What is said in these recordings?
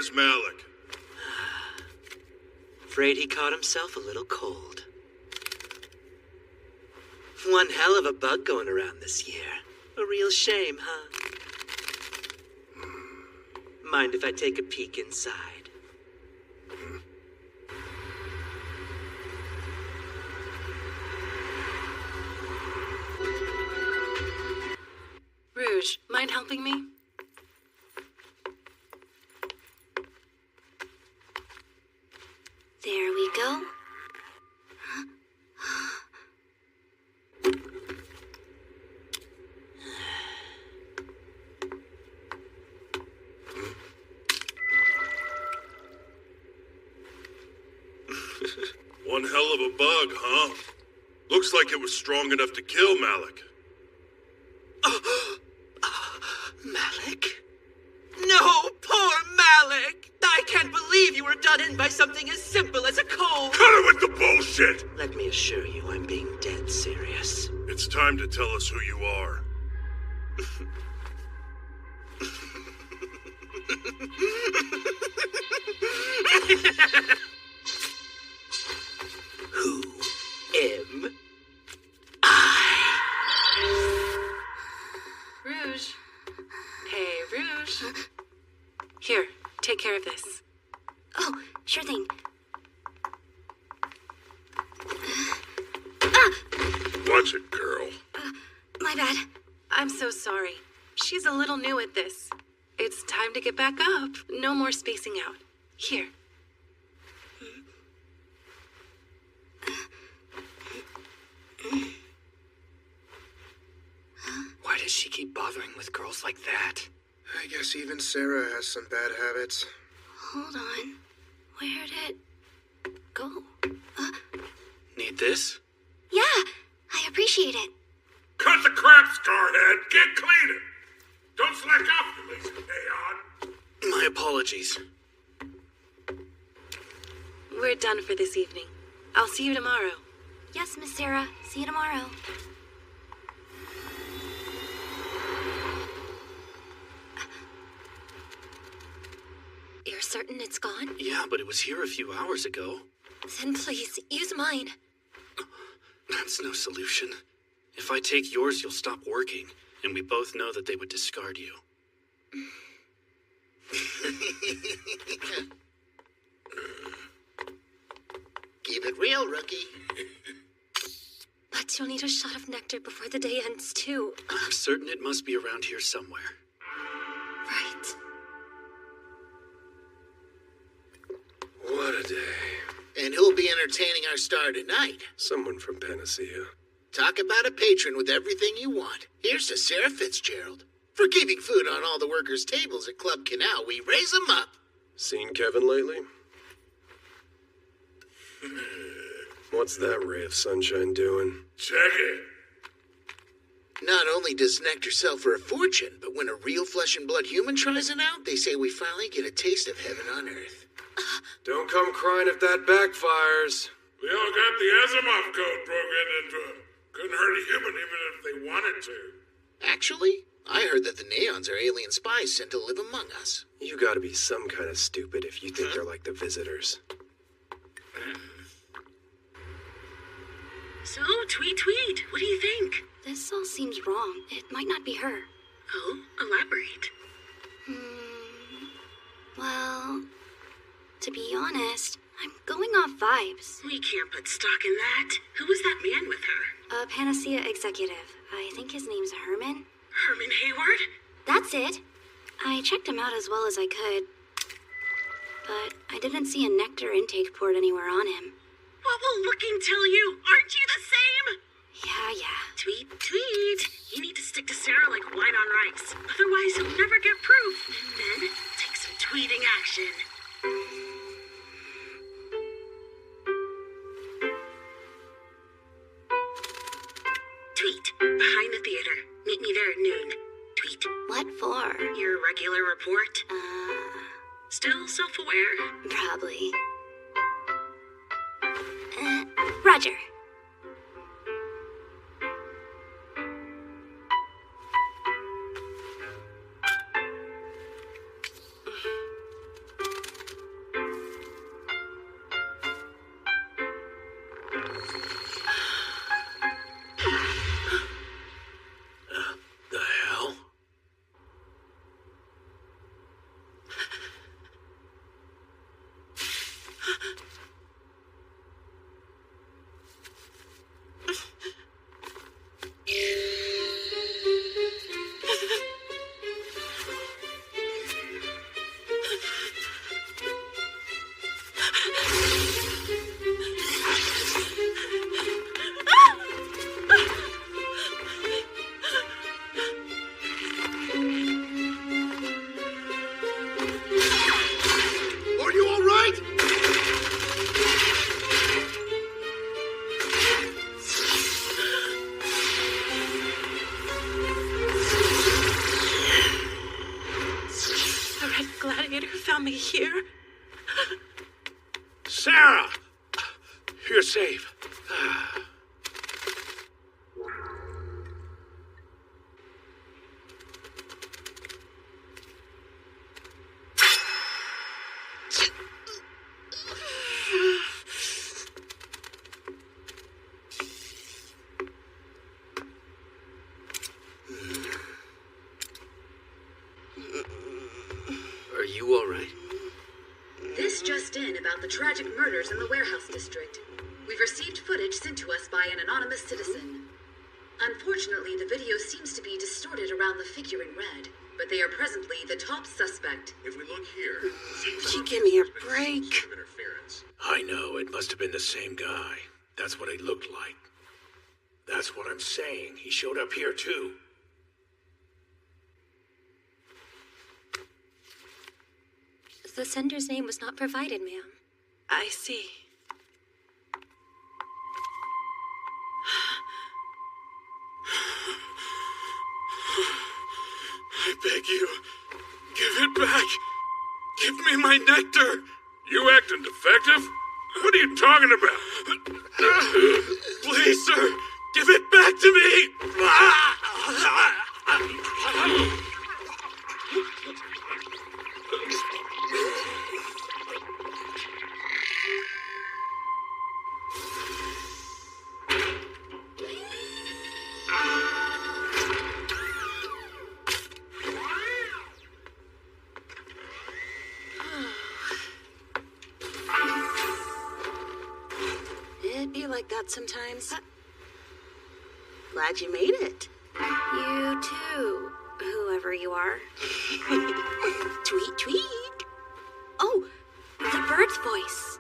Where's Malik? Afraid he caught himself a little cold. One hell of a bug going around this year. A real shame, huh? Mind if I take a peek inside? Rouge, mind helping me? There we go. One hell of a bug, huh? Looks like it was strong enough to kill Malik. Malik? No, poor Malik! I can't believe you were done in by something as simple as a cold. Cut it with the bullshit! Let me assure you, I'm being dead serious. It's time to tell us who you are. Who am I? Rouge. Hey, Rouge. Here, take care of this. Oh, sure thing. Watch it, girl. My bad. I'm so sorry. She's a little new at this. It's time to get back up. No more spacing out. Here. Why does she keep bothering with girls like that? I guess even Sarah has some bad habits. Hold on. Where'd it go? Need this? Yeah, I appreciate it. Cut the crap, Scarhead! Get cleaning! Don't slack off, you lazy peon! My apologies. We're done for this evening. I'll see you tomorrow. Yes, Miss Sarah. See you tomorrow. You're certain it's gone? Yeah, but it was here a few hours ago. Then please, use mine. That's no solution. If I take yours, you'll stop working, and we both know that they would discard you. Keep it real, rookie. But you'll need a shot of nectar before the day ends, too. I'm certain it must be around here somewhere. Right. What a day. And who'll be entertaining our star tonight? Someone from Panacea. Talk about a patron with everything you want. Here's to Sarah Fitzgerald. For keeping food on all the workers' tables at Club Canal, we raise them up. Seen Kevin lately? What's that ray of sunshine doing? Check it! Not only does nectar sell for a fortune, but when a real flesh and blood human tries it out, they say we finally get a taste of heaven on earth. Don't come crying if that backfires. We all got the Asimov code programmed into them. Couldn't hurt a human even if they wanted to. Actually, I heard that the Neons are alien spies sent to live among us. You gotta be some kind of stupid if you think they're like the visitors. So, Tweet, what do you think? This all seems wrong. It might not be her. Oh, elaborate. Well, to be honest, I'm going off vibes. We can't put stock in that. Who was that man with her? A Panacea executive. I think his name's Herman. Herman Hayward? That's it. I checked him out as well as I could. But I didn't see a nectar intake port anywhere on him. What will looking tell you? Aren't you the same? Yeah. Tweet. You need to stick to Sarah like wine on rice. Otherwise, you'll never get proof. And then, take some tweeting action. Tweet. Behind the theater. Meet me there at noon. Tweet. What for? Your regular report? Still self-aware? Probably. Roger. found me here. Sarah! You're safe. Are you all right? This just in about the tragic murders in the warehouse district. We've received footage sent to us by an anonymous citizen. Unfortunately, the video seems to be distorted around the figure in red, but they are presently the top suspect. If we look here, Would you give me a break? interference. I know, it must have been the same guy. That's what he looked like. That's what I'm saying. He showed up here too. The sender's name was not provided, ma'am. I see. I beg you, give it back. Give me my nectar. You acting defective? What are you talking about? Please, sir, give it back to me. It'd be like that sometimes. Glad you made it. You too, whoever you are. Tweet, tweet. Oh, the bird's voice.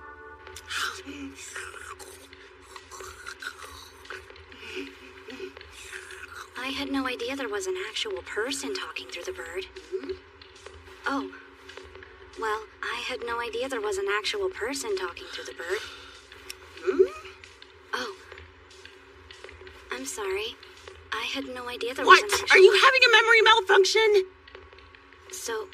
I had no idea there was an actual person talking through the bird. Oh, well, I had no idea there was an actual person talking through the bird. Oh, I'm sorry. I had no idea there was an What? actual... Are you having a memory malfunction? So,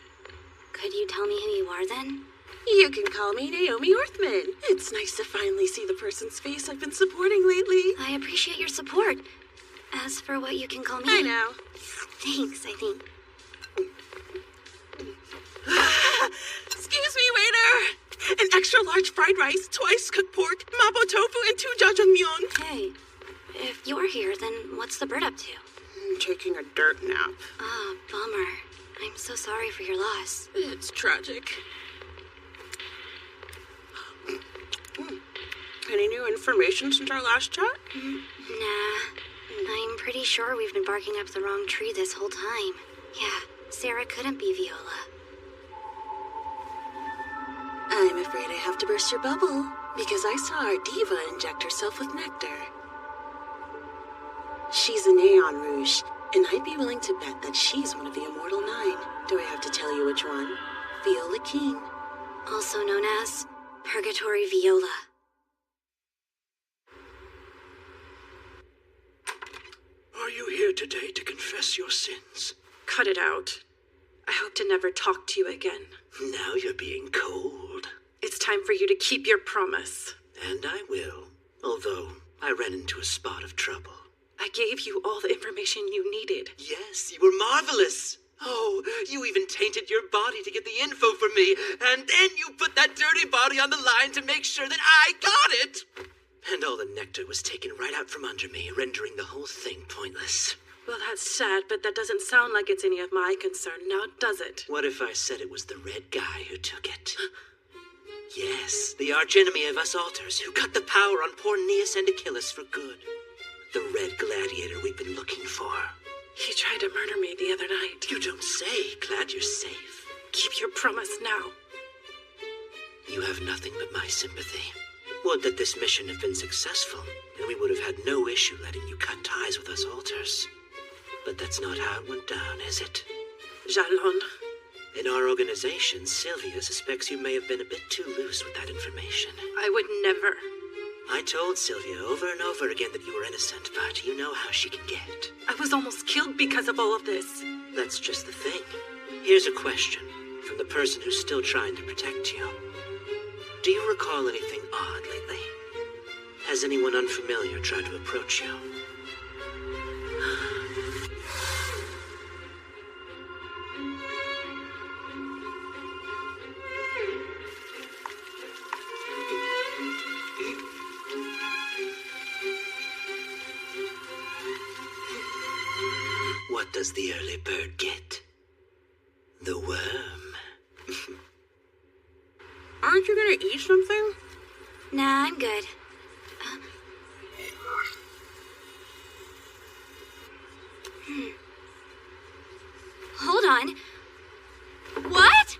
could you tell me who you are then? You can call me Naomi Orthman. It's nice to finally see the person's face I've been supporting lately. I appreciate your support. As for what you can call me... I know. Thanks, I think. Excuse me, waiter. An extra large fried rice, twice cooked pork, mapo tofu, and 2 jjajangmyeon. Hey, if you're here, then what's the bird up to? I'm taking a dirt nap. Ah, bummer. I'm so sorry for your loss. It's tragic. Any new information since our last chat? Nah. I'm pretty sure we've been barking up the wrong tree this whole time. Yeah, Sarah couldn't be Viola. I'm afraid I have to burst your bubble, because I saw our diva inject herself with nectar. She's a Neon Rouge, and I'd be willing to bet that she's one of the Immortal 9. Do I have to tell you which one? Viola King. Also known as Purgatory Viola. Are you here today to confess your sins? Cut it out. I hope to never talk to you again. Now you're being cold. It's time for you to keep your promise. And I will. Although I ran into a spot of trouble. I gave you all the information you needed. Yes, you were marvelous. Oh, you even tainted your body to get the info for me. And then you put that dirty body on the line to make sure that I got it. And all the nectar was taken right out from under me, rendering the whole thing pointless. Well, that's sad, but that doesn't sound like it's any of my concern, now does it? What if I said it was the red guy who took it? Yes, the archenemy of us alters, who cut the power on poor Neas and Achilles for good. The red gladiator we've been looking for. He tried to murder me the other night. You don't say. Glad you're safe. Keep your promise now. You have nothing but my sympathy. Would that this mission have been successful, and we would have had no issue letting you cut ties with us alters. But that's not how it went down, is it? Jalon. In our organization, Sylvia suspects you may have been a bit too loose with that information. I would never. I told Sylvia over and over again that you were innocent, but you know how she can get. I was almost killed because of all of this. That's just the thing. Here's a question from the person who's still trying to protect you. Do you recall anything odd lately? Has anyone unfamiliar tried to approach you? What does the early bird get? The worm. Aren't you gonna eat something? Nah, I'm good. Hold on. What?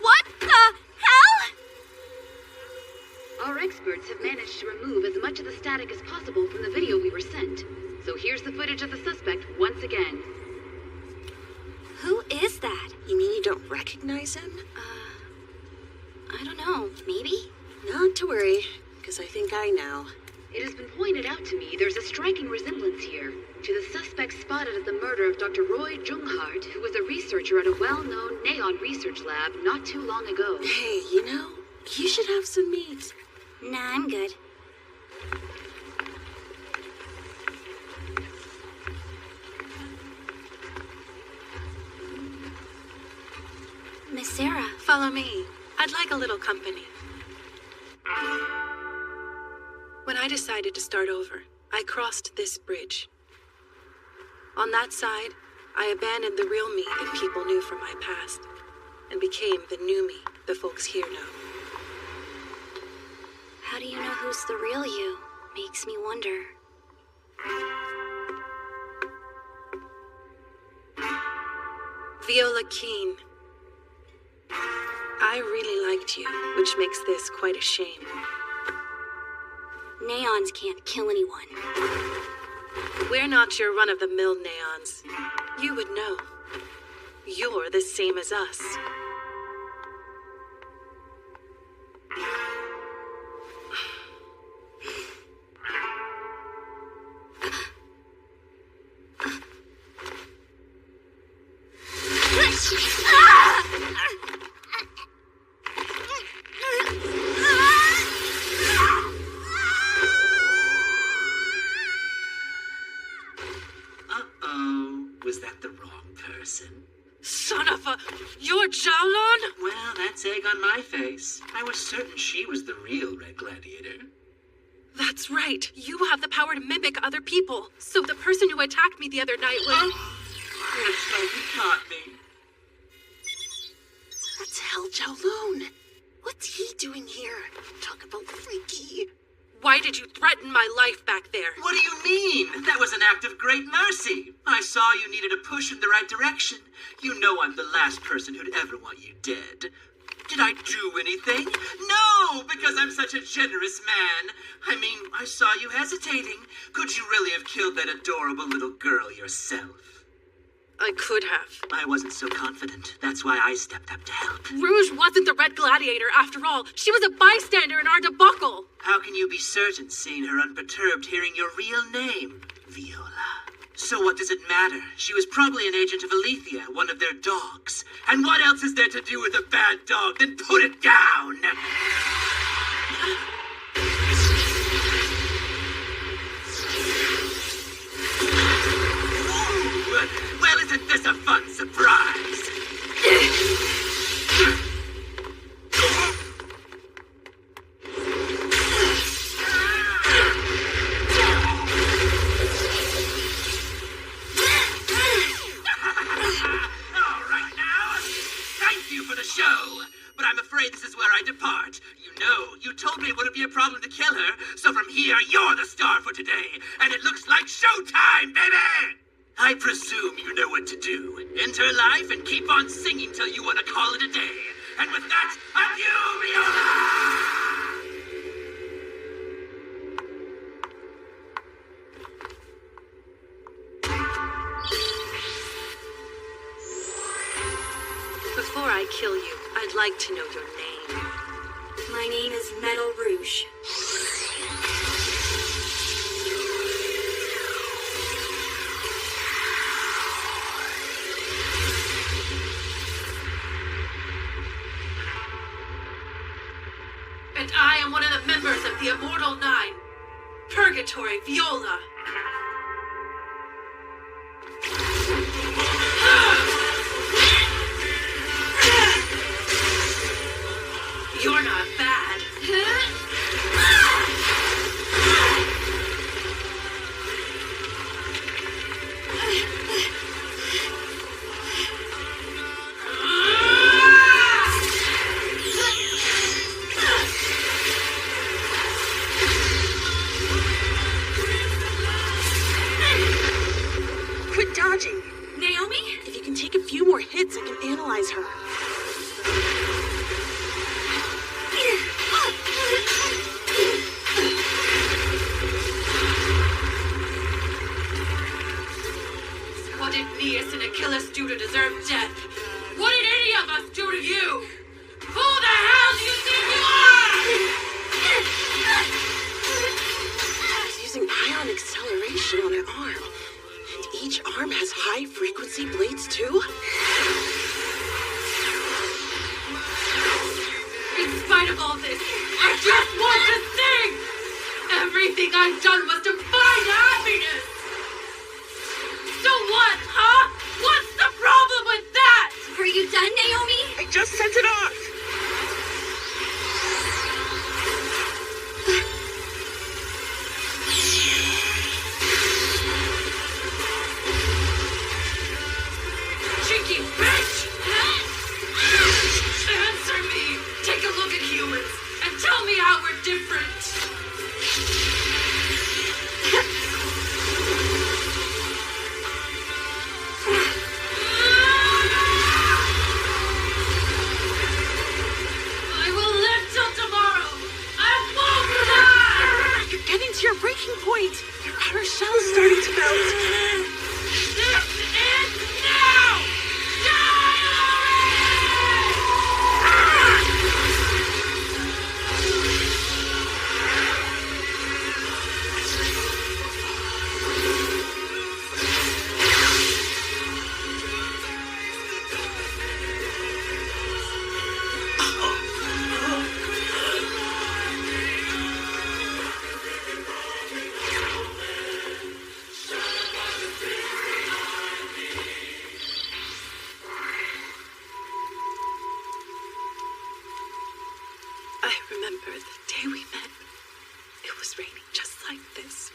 What the hell? Our experts have managed to remove as much of the static as possible from the video we were sent. So here's the footage of the suspect once again. Who is that? You mean you don't recognize him? I don't know. Maybe? Not to worry, because I think I know. It has been pointed out to me there's a striking resemblance here to the suspect spotted at the murder of Dr. Roy Junghart, who was a researcher at a well-known neon research lab not too long ago. Hey, you know, you should have some meat. Nah, I'm good. Miss Sarah. Follow me. I'd like a little company. When I decided to start over, I crossed this bridge. On that side, I abandoned the real me that people knew from my past, and became the new me the folks here know. How do you know who's the real you? Makes me wonder. Viola Keene. I really liked you, which makes this quite a shame. Neons can't kill anyone. We're not your run-of-the-mill neons. You would know. You're the same as us. Was that the wrong person? Son of a... You're Jowlon? Well, that's egg on my face. I was certain she was the real Red Gladiator. That's right. You have the power to mimic other people. So the person who attacked me the other night was... Looks like you caught me. Let's hell Jowlon. What's he doing here? Talk about freaky. Why did you threaten my life back there? What do you mean? That was an act of great mercy. I saw you needed a push in the right direction. You know I'm the last person who'd ever want you dead. Did I do anything? No, because I'm such a generous man. I mean, I saw you hesitating. Could you really have killed that adorable little girl yourself? I could have. I wasn't so confident. That's why I stepped up to help. Rouge wasn't the Red Gladiator, after all. She was a bystander in our debacle. How can you be certain, seeing her unperturbed, hearing your real name, Viola? So what does it matter? She was probably an agent of Alethea, one of their dogs. And what else is there to do with a bad dog than put it down? Well, isn't this a fun surprise? All right now, thank you for the show, but I'm afraid this is where I depart. You know, you told me it wouldn't be a problem to kill her, so from here, you're the star for today, and it looks like showtime, baby! I presume you know what to do. Enter life and keep on singing till you want to call it a day. And with that, adieu, Viola! Before I kill you, I'd like to know your name. My name is Metal Rouge. the Immortal Nine. Purgatory Viola. You're not bad. Quit dodging. Naomi? If you can take a few more hits, I can analyze her. What did Neas and Achilles do to deserve death? What did any of us do to you? Who the hell do you think you are? She's using ion acceleration on her arm. And each arm has high-frequency blades, too? In spite of all this, I just want to sing! Everything I've done was to find happiness! So what, huh? What's the problem with that? Are you done, Naomi? I just sent it off! Cheeky bitch! Answer me! Take a look at humans and tell me how we're different! I will live till tomorrow! I won't die! You're getting to your breaking point. Your outer shell is starting to melt. This is now! Die I remember the day we met. It was raining just like this.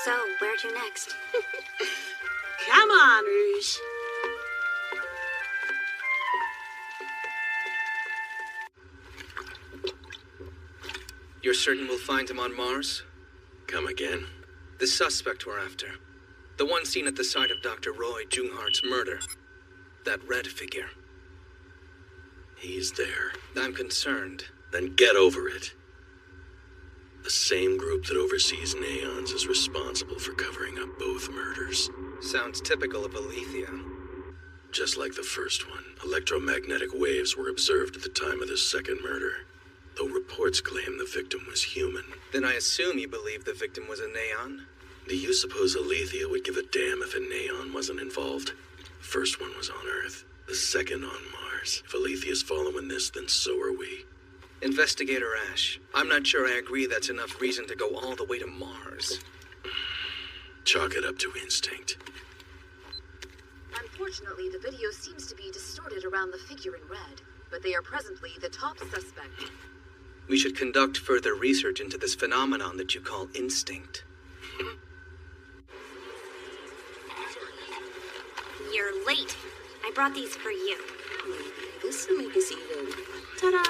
So, where to next? Come on, Rouge. You're certain we'll find him on Mars? Come again? The suspect we're after. The one seen at the site of Dr. Roy Junghart's murder. That red figure. He's there. I'm concerned. Then get over it. The same group that oversees Neons is responsible for covering up both murders. Sounds typical of Alethea. Just like the first one, electromagnetic waves were observed at the time of the second murder, though reports claim the victim was human. Then I assume you believe the victim was a Neon? Do you suppose Alethea would give a damn if a Neon wasn't involved? The first one was on Earth, the second on Mars. If Alethea's following this, then so are we. Investigator Ash, I'm not sure I agree that's enough reason to go all the way to Mars. Chalk it up to instinct. Unfortunately, the video seems to be distorted around the figure in red, but they are presently the top suspect. We should conduct further research into this phenomenon that you call instinct. You're late. I brought these for you. Maybe this will make us even. Ta-da!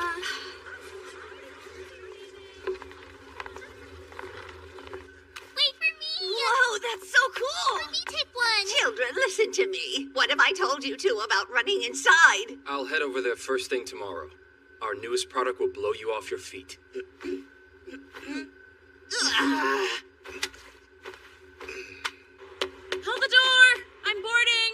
Wait for me! Whoa, that's so cool! Let me take one! Children, listen to me. What have I told you two about running inside? I'll head over there first thing tomorrow. Are Our newest product will blow you off your feet. Hold the door! I'm boarding!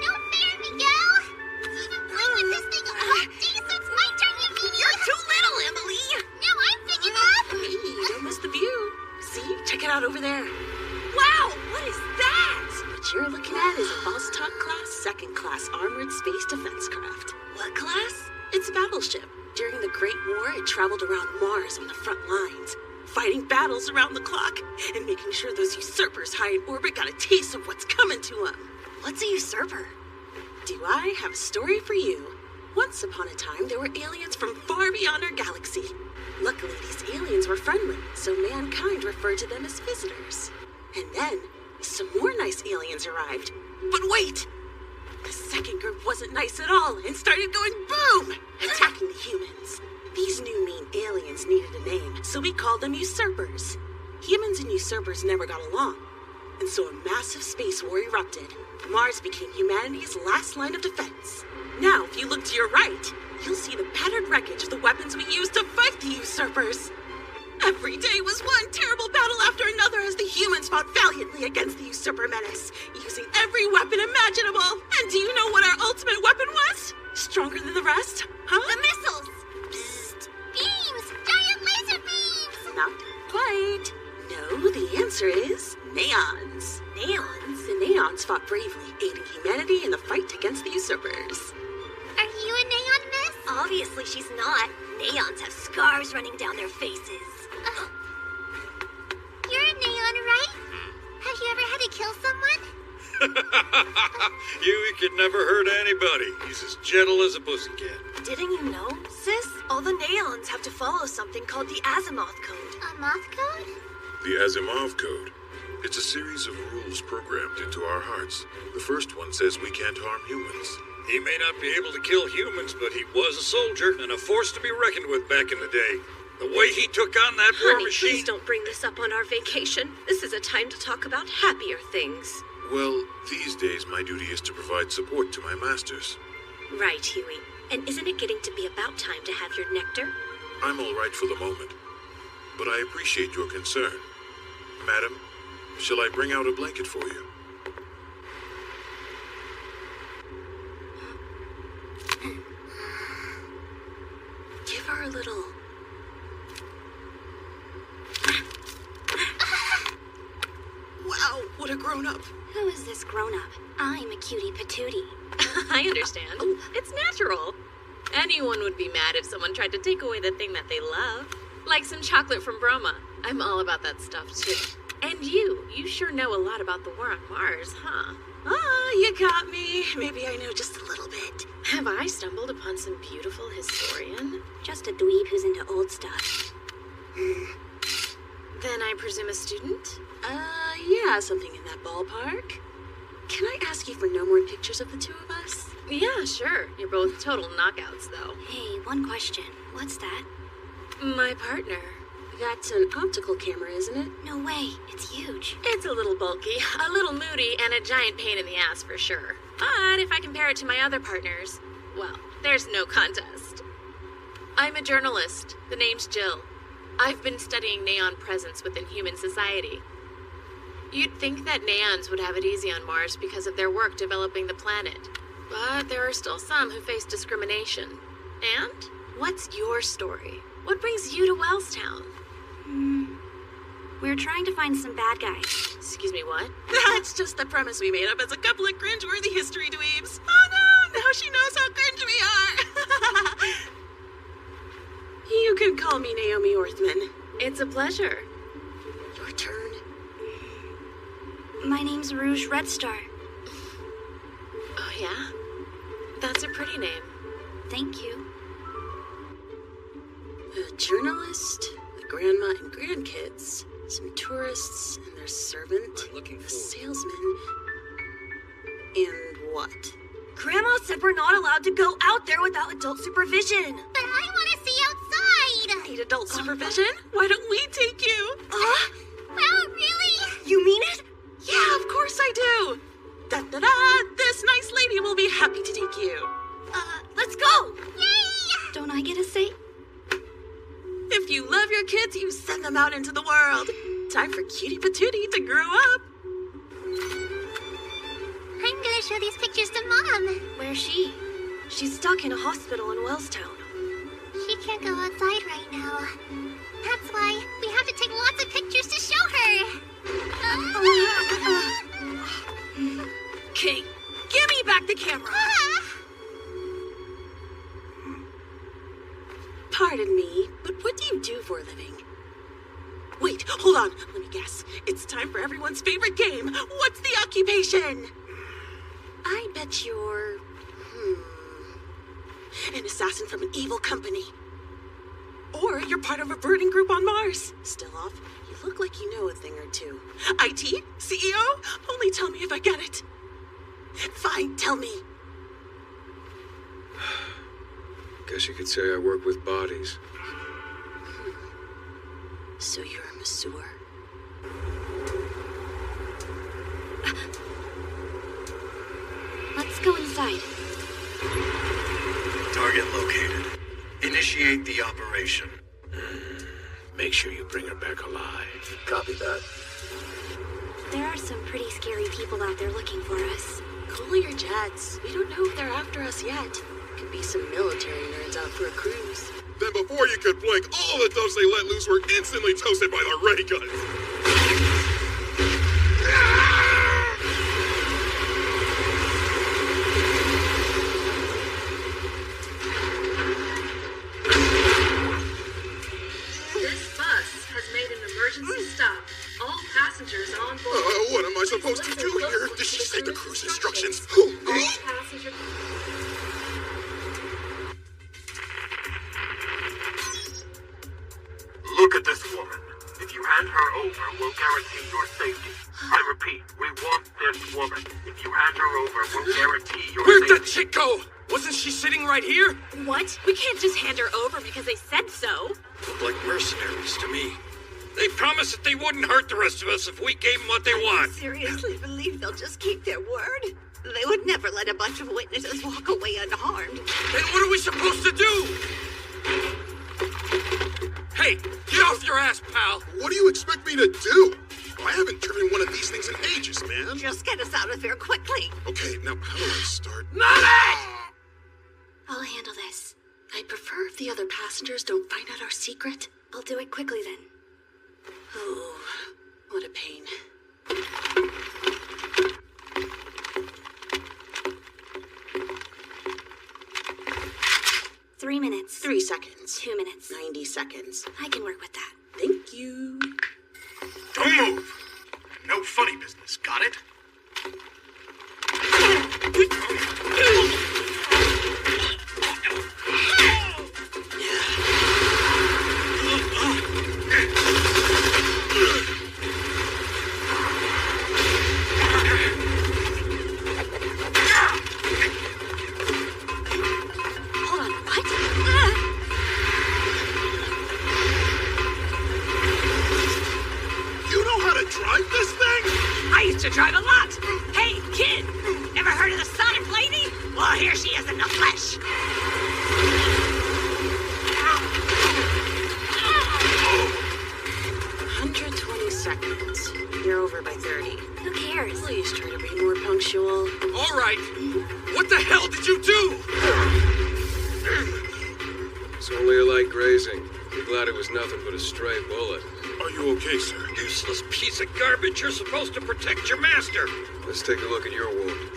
No fair, Miguel! You've been playing with this thing all day, so it's my turn immediately! You're too little, Emily! Now I'm big enough! Hey, don't miss the view. See? Check it out over there. Wow! What is that? What you're looking at is a Vostok class, second class armored space defense craft. What class? It's a battleship. During the Great War, it traveled around Mars on the front lines, fighting battles around the clock and making sure those usurpers high in orbit got a taste of what's coming to them. What's a usurper? Do I have a story for you? Once upon a time, there were aliens from far beyond our galaxy. Luckily, these aliens were friendly, so mankind referred to them as visitors. And then, some more nice aliens arrived. But wait! The second group wasn't nice at all and started going boom! Attacking the humans. These new mean aliens needed a name, so we called them usurpers. Humans and usurpers never got along, and so a massive space war erupted. Mars became humanity's last line of defense. Now, if you look to your right, you'll see the battered wreckage of the weapons we used to fight the usurpers. Every day was one terrible battle after another as the humans fought valiantly against the usurper menace, using every weapon imaginable. And do you know what our ultimate weapon was? Stronger than the rest? Huh? The missiles! Psst. Beams! Giant laser beams! Not quite. No, the answer is neons. Neons? The neons fought bravely, aiding humanity in the fight against the usurpers. Are you a neon, miss? Obviously she's not. Neons have scars running down their faces. You're a neon, right? Have you ever had to kill someone? Huey could never hurt anybody. He's as gentle as a pussycat. Didn't you know, sis? All the neons have to follow something called the Asimov Code. A moth code? The Asimov Code. It's a series of rules programmed into our hearts. The first one says we can't harm humans. He may not be able to kill humans, but he was a soldier and a force to be reckoned with back in the day. The way he took on that war Honey, machine... please don't bring this up on our vacation. This is a time to talk about happier things. Well, these days my duty is to provide support to my masters. Right, Huey. And isn't it getting to be about time to have your nectar? I'm all right for the moment, but I appreciate your concern. Madam, shall I bring out a blanket for you? Give her a little... Wow, what a grown-up. Who is this grown-up? I'm a cutie patootie. I understand. It's natural. Anyone would be mad if someone tried to take away the thing that they love. Like some chocolate from Broma. I'm all about that stuff, too. And you sure know a lot about the war on Mars, huh? Ah, you got me. Maybe I know just a little bit. Have I stumbled upon some beautiful historian? Just a dweeb who's into old stuff. Then I presume a student? Yeah, something in that ballpark. Can I ask you for no more pictures of the two of us? Yeah, sure. You're both total knockouts, though. Hey, one question. What's that? My partner. That's an optical camera, isn't it? No way. It's huge. It's a little bulky, a little moody, and a giant pain in the ass for sure. But if I compare it to my other partners, well, there's no contest. I'm a journalist. The name's Jill. I've been studying neon presence within human society. You'd think that neons would have it easy on Mars because of their work developing the planet. But there are still some who face discrimination. And what's your story? What brings you to Wellstown? We're trying to find some bad guys. Excuse me, what? That's just the premise we made up as a couple of cringeworthy history dweebs. Oh no, now she knows how cringe we are. You can call me Naomi Orthman. It's a pleasure. Your turn. My name's Rouge Red Star. Oh, yeah? That's a pretty name. Thank you. A journalist, a grandma and grandkids, some tourists and their servant, a salesman, and what? Grandma said we're not allowed to go out there without adult supervision. But I want to see outside! Need adult supervision? Why don't we take you? You mean it? Yeah, of course I do. Da-da-da, this nice lady will be happy to take you. Let's go! Yay! Don't I get a say? If you love your kids, you send them out into the world. Time for Cutie Patootie to grow up. I'm gonna show these pictures to Mom. Where's she? She's stuck in a hospital in Wellstown. She can't go outside right now. That's why we have to take lots of pictures to show her. Okay, give me back the camera. Pardon me, but what do you do for a living? Wait, hold on. Let me guess. It's time for everyone's favorite game. What's the occupation? I bet you're... an assassin from an evil company. Or you're part of a birding group on Mars. Still off, you look like you know a thing or two. IT? CEO? Only tell me if I get it. Fine, tell me. Guess you could say I work with bodies. So you're a masseur? Let's go inside. Target located. Initiate the operation. Make sure you bring her back alive. Copy that. There are some pretty scary people out there looking for us. Cool your jets. We don't know if they're after us yet. Could be some military nerds out for a cruise. Then before you could blink, all the doves they let loose were instantly toasted by the ray guns. This bus has made an emergency stop. All passengers on board. What am I supposed to do here? Did she say the cruise instructions? All passengers... Look at this woman. If you hand her over, we'll guarantee your safety. I repeat, we want this woman. If you hand her over, we'll guarantee your Where'd safety. that chick go? Wasn't she sitting right here? What? We can't just hand her over because they said so. Look like mercenaries to me. They promised that they wouldn't hurt the rest of us if we gave them what they want. Seriously believe they'll just keep their word? They would never let a bunch of witnesses walk away unharmed. Then what are we supposed to do? Hey, get off your ass, pal! What do you expect me to do? I haven't driven one of these things in ages, man. Just get us out of here quickly. Okay, now how do I start? I'll handle this. I prefer if the other passengers don't find out our secret. I'll do it quickly then. Oh, what a pain. 3 minutes. 3 seconds. 2 minutes. 90 seconds. I can work with that. Thank you. Don't move. No funny business, got it? Hold on, what? You know how to drive this thing? I used to drive a lot. Hey, kid, ever heard of the Sonic Lady? Well, here she is in the flesh. 120 seconds. You're over by 30. Who cares? Please try to be more punctual. All right. What the hell did you do? It's only a light grazing. Be glad it was nothing but a stray bullet. Are you okay, sir? Useless piece of garbage. You're supposed to protect your master. Let's take a look at your wound.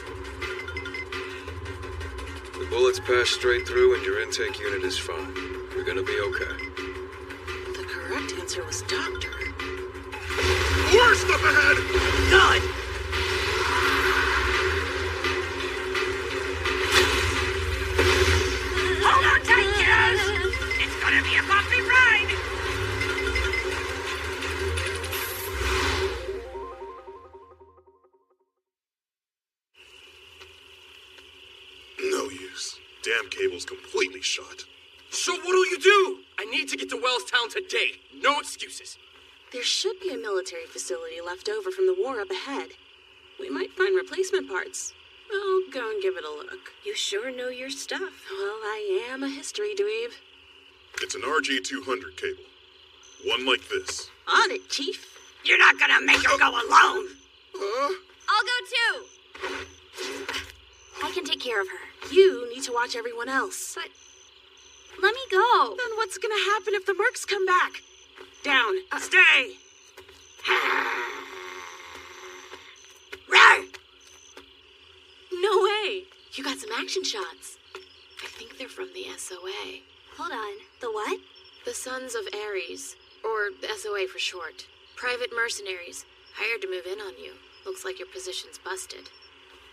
The bullets passed straight through and your intake unit is fine. You're gonna be okay. The correct answer was doctor. Worst up ahead! Good. Hold on tight, kiddos. It's gonna be a bumpy ride. No use. Damn cable's completely shot. So what'll you do? I need to get to Wellstown today. No excuses. There should be a military facility left over from the war up ahead. We might find replacement parts. I'll go and give it a look. You sure know your stuff. Well, I am a history dweeb. It's an RG-200 cable. One like this. On it, Chief. You're not gonna make her go alone! I'll go too! I can take care of her. You need to watch everyone else. But let me go. Then what's gonna happen if the mercs come back? Down. Stay! Rawr! No way! You got some action shots. I think they're from the SOA. Hold on. The what? The Sons of Ares, or the SOA for short. Private mercenaries, hired to move in on you. Looks like your position's busted.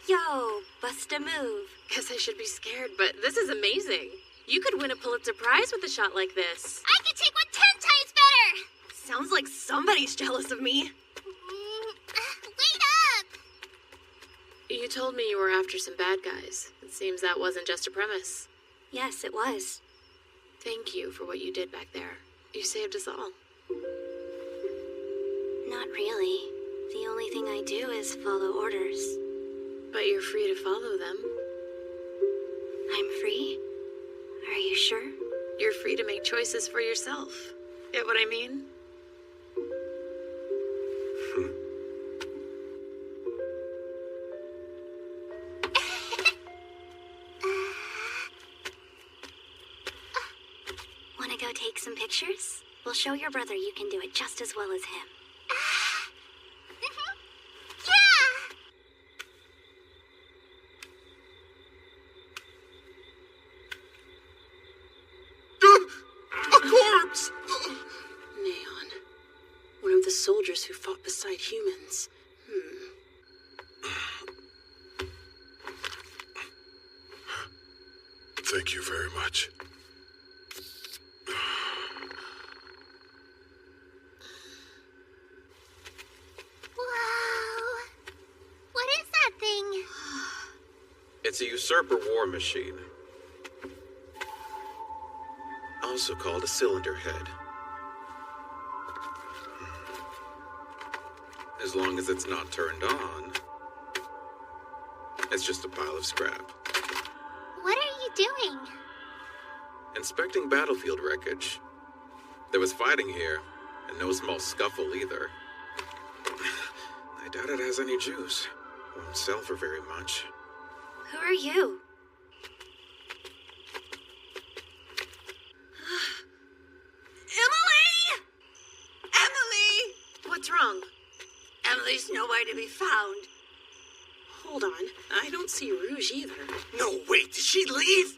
Yo, bust a move. Guess I should be scared, but this is amazing. You could win a Pulitzer Prize with a shot like this. I could take one 10 times better! Sounds like somebody's jealous of me. Wait up! You told me you were after some bad guys. It seems that wasn't just a premise. Yes, it was. Thank you for what you did back there. You saved us all. Not really. The only thing I do is follow orders. But you're free to follow them. I'm free? Are you sure? You're free to make choices for yourself. Get what I mean? Wanna go take some pictures? We'll show your brother you can do it just as well as him. Yeah! A corpse! Neon. One of the soldiers who fought beside humans. Thank you very much. Whoa. What is that thing? It's a usurper war machine. Also called a cylinder head. As long as it's not turned on, it's just a pile of scrap. What are you doing? Inspecting battlefield wreckage. There was fighting here, and no small scuffle either. I doubt it has any juice. Won't sell for very much. Who are you? Emily! Emily! What's wrong? Emily's nowhere to be found. Hold on. I don't see Rouge either. No, wait, did she leave?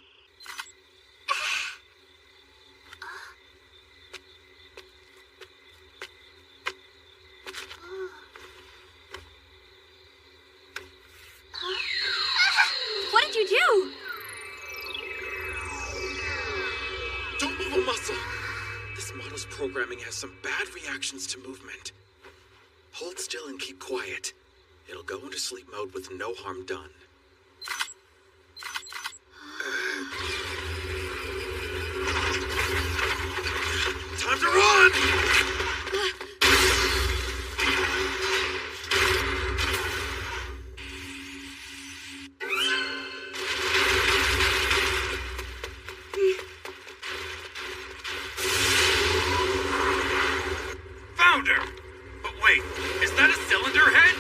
What did you do? Don't move a muscle! This model's programming has some bad reactions to movement. Hold still and keep quiet. It'll go into sleep mode with no harm done. Time to run! Found her! But wait, is that a cylinder head?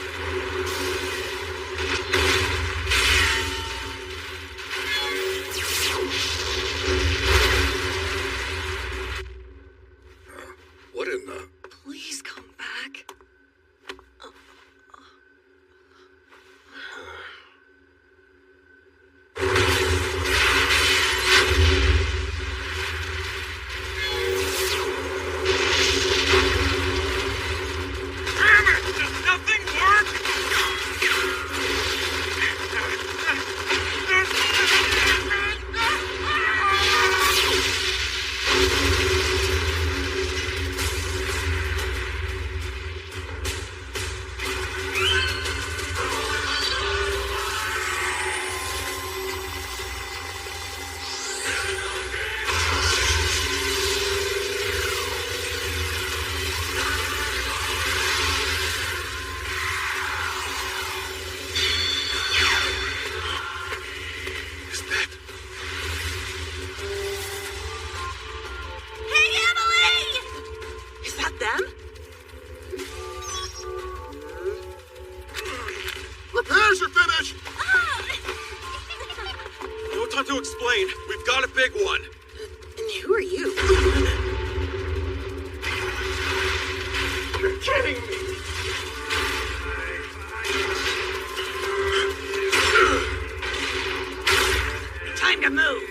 want to explain. We've got a big one. And who are you? You're kidding me. Time to move.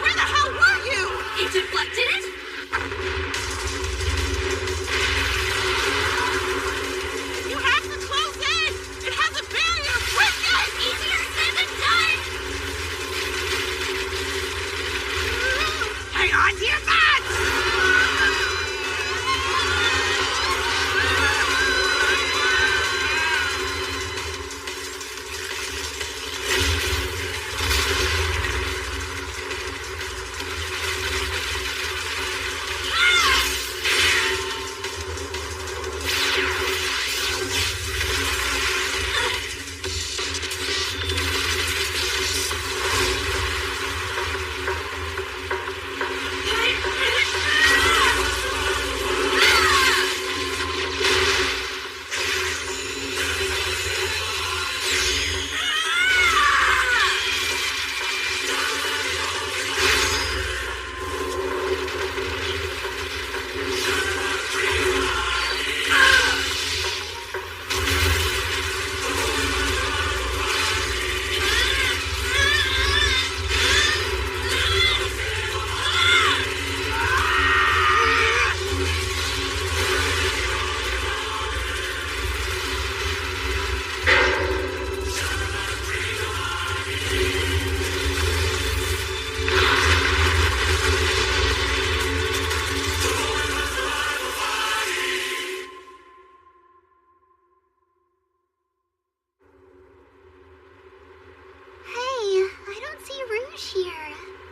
Where the hell were you? It deflected it? You have to close in. It has a barrier. Quick, guys. Easier said than done! Hang on to your butts.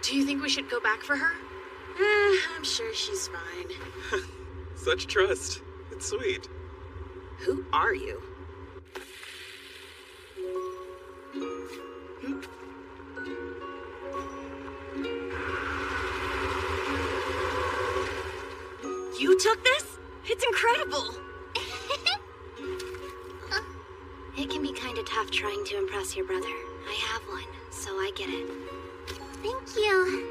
Do you think we should go back for her? I'm sure she's fine. Such trust. It's sweet. Who are you? You took this? It's incredible! It can be kind of tough trying to impress your brother. I have one, so I get it. Thank you.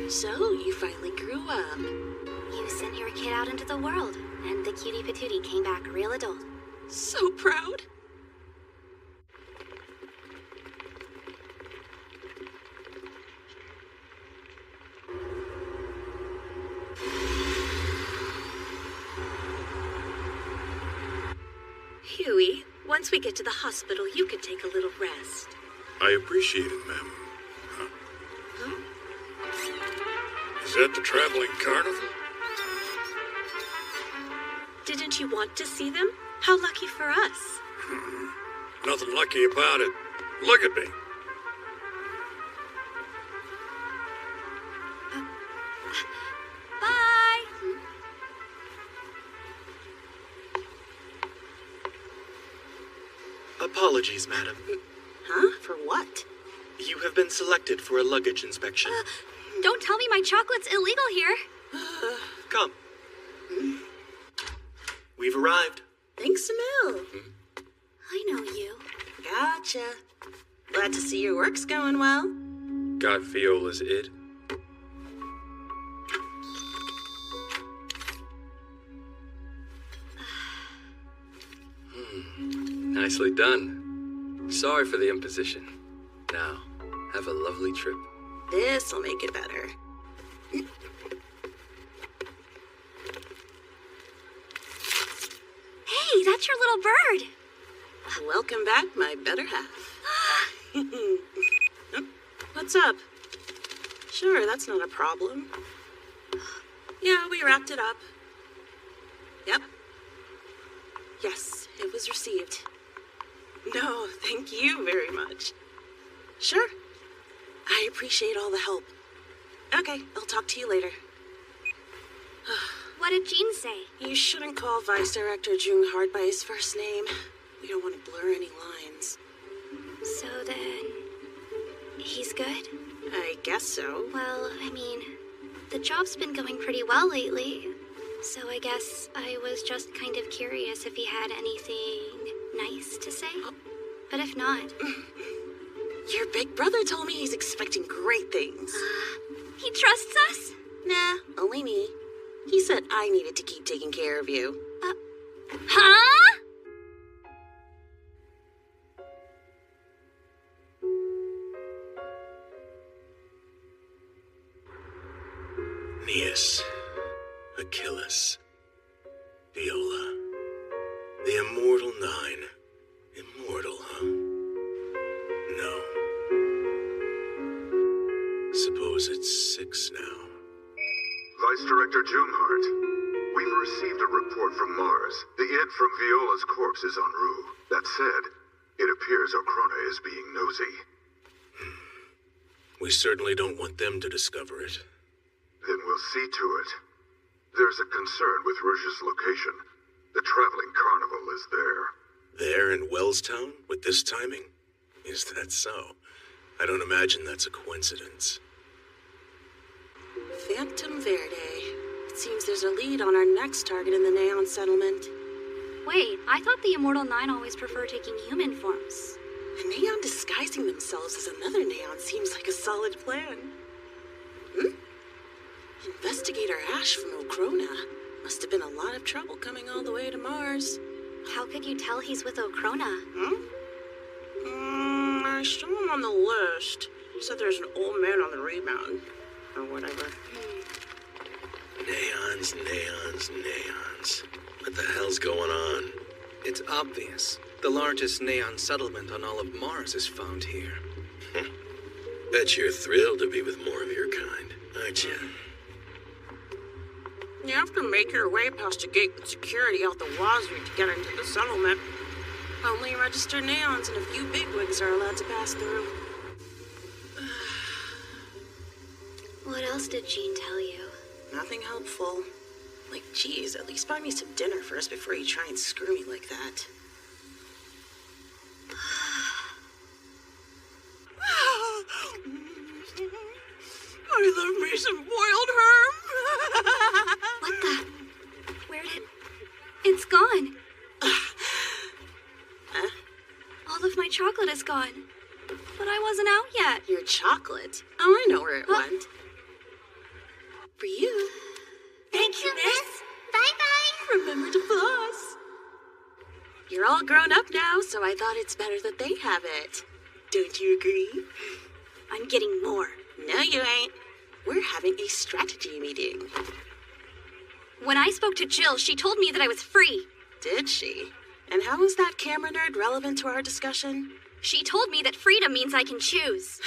So, you finally grew up. You sent your kid out into the world, and the cutie patootie came back real adult. So proud. Huey, once we get to the hospital, you could take a little rest. I appreciate it, ma'am. Is that the traveling carnival? Didn't you want to see them? How lucky for us. Nothing lucky about it. Look at me. Bye! Apologies, madam. Huh? For what? You have been selected for a luggage inspection. Don't tell me my chocolate's illegal here. Come. We've arrived. Thanks, Emil. I know you. Gotcha. Glad to see your work's going well. Got Viola's id? Nicely done. Sorry for the imposition. Now, have a lovely trip. This'll make it better. Hey, that's your little bird. Welcome back, my better half. What's up? Sure, that's not a problem. Yeah, we wrapped it up. Yep. Yes, it was received. No, thank you very much. Sure. I appreciate all the help. Okay, I'll talk to you later. What did Jean say? You shouldn't call Vice Director Jung Hard by his first name. We don't want to blur any lines. So then, good? I guess so. Well, I mean, the job's been going pretty well lately. So I guess I was just kind of curious if he had anything nice to say. But if not... Your big brother told me he's expecting great things. He trusts us? Nah, only me. He said I needed to keep taking care of you. Huh? Aeneas, Achilles, Viola, the immortal nine. Immortal, huh? No. Suppose it's 6 now. Vice Director Junehart, we've received a report from Mars. The id from Viola's corpse is en route. That said, it appears Ocrona is being nosy. We certainly don't want them to discover it. Then we'll see to it. There's a concern with Rouge's location. The traveling carnival is there. There in Wellstown, with this timing? Is that so? I don't imagine that's a coincidence. Phantom Verde. It seems there's a lead on our next target in the Neon settlement. Wait, I thought the Immortal Nine always prefer taking human forms. A Neon disguising themselves as another Neon seems like a solid plan. Investigator Ash from Ocrona. Must have been a lot of trouble coming all the way to Mars. How could you tell he's with Ocrona? I saw him on the list. He said there's an old man on the rebound. Or whatever. Neons, neons, neons. What the hell's going on? It's obvious. The largest Neon settlement on all of Mars is found here. Bet you're thrilled to be with more of your kind, aren't you? You have to make your way past a gate with security out the wazoo to get into the settlement. Only registered Neons and a few bigwigs are allowed to pass through. What else did Jean tell you? Nothing helpful. Like, geez, at least buy me some dinner first before you try and screw me like that. I love me some boiled herb. What the? Where did... It's gone. All of my chocolate is gone. But I wasn't out yet. Your chocolate? Oh, I know where it went. For you. Thank you, miss. Bye-bye. Remember to floss. You're all grown up now, so I thought it's better that they have it. Don't you agree? I'm getting more. No, you ain't. We're having a strategy meeting. When I spoke to Jill, she told me that I was free. Did she? And how is that camera nerd relevant to our discussion? She told me that freedom means I can choose.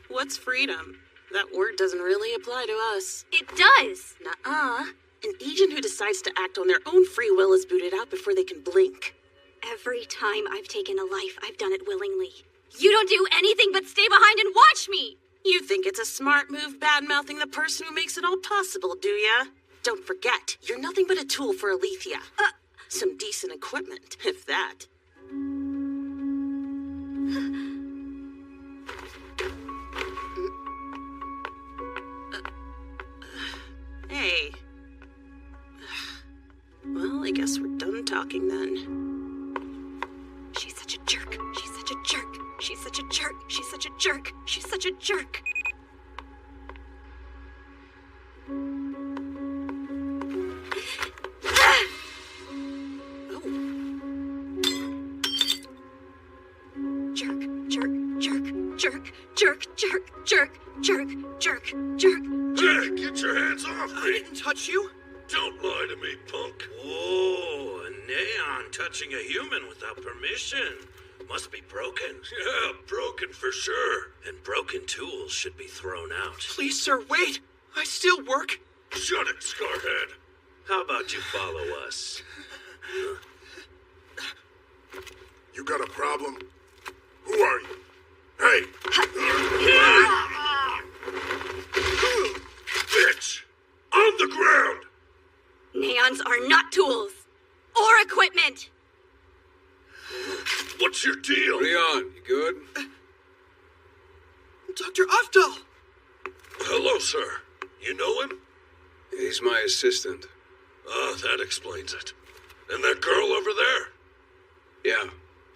What's freedom? That word doesn't really apply to us. It does. Nuh-uh. An agent who decides to act on their own free will is booted out before they can blink. Every time I've taken a life, I've done it willingly. You don't do anything but stay behind and watch me! You think it's a smart move bad-mouthing the person who makes it all possible, do ya? Don't forget, you're nothing but a tool for Alethea. Some decent equipment, if that. Hey. Well, I guess we're done talking then. She's such a jerk. She's such a jerk. She's such a jerk. She's such a jerk. She's such a jerk. Hey, get your hands off me! I didn't touch you. Don't lie to me, punk. Oh, a neon touching a human without permission. Must be broken. Yeah, broken for sure. And broken tools should be thrown out. Please, sir, wait. I still work. Shut it, Scarhead. How about you follow us? You got a problem? Who are you? Hey! Bitch! On the ground! Neons are not tools. Or equipment. What's your deal? Leon, you good? Dr. Dr. Afdal! Hello, sir. You know him? He's my assistant. Ah, that explains it. And that girl over there? Yeah,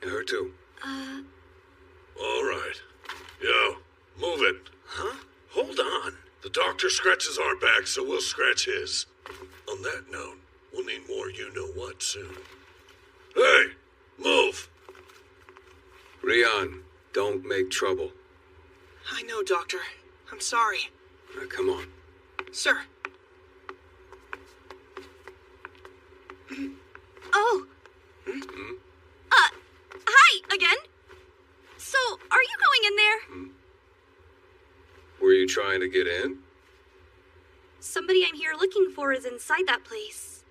her too. All right. Yo, move it. Huh? Hold on. The doctor scratches our back, so we'll scratch his. On that note, we'll need more you-know-what soon. Hey, move! Rian, don't make trouble. I know, Doctor. I'm sorry. Now, come on. Sir. Oh. Hmm? Hi, again. So, are you going in there? Were you trying to get in? Somebody I'm here looking for is inside that place.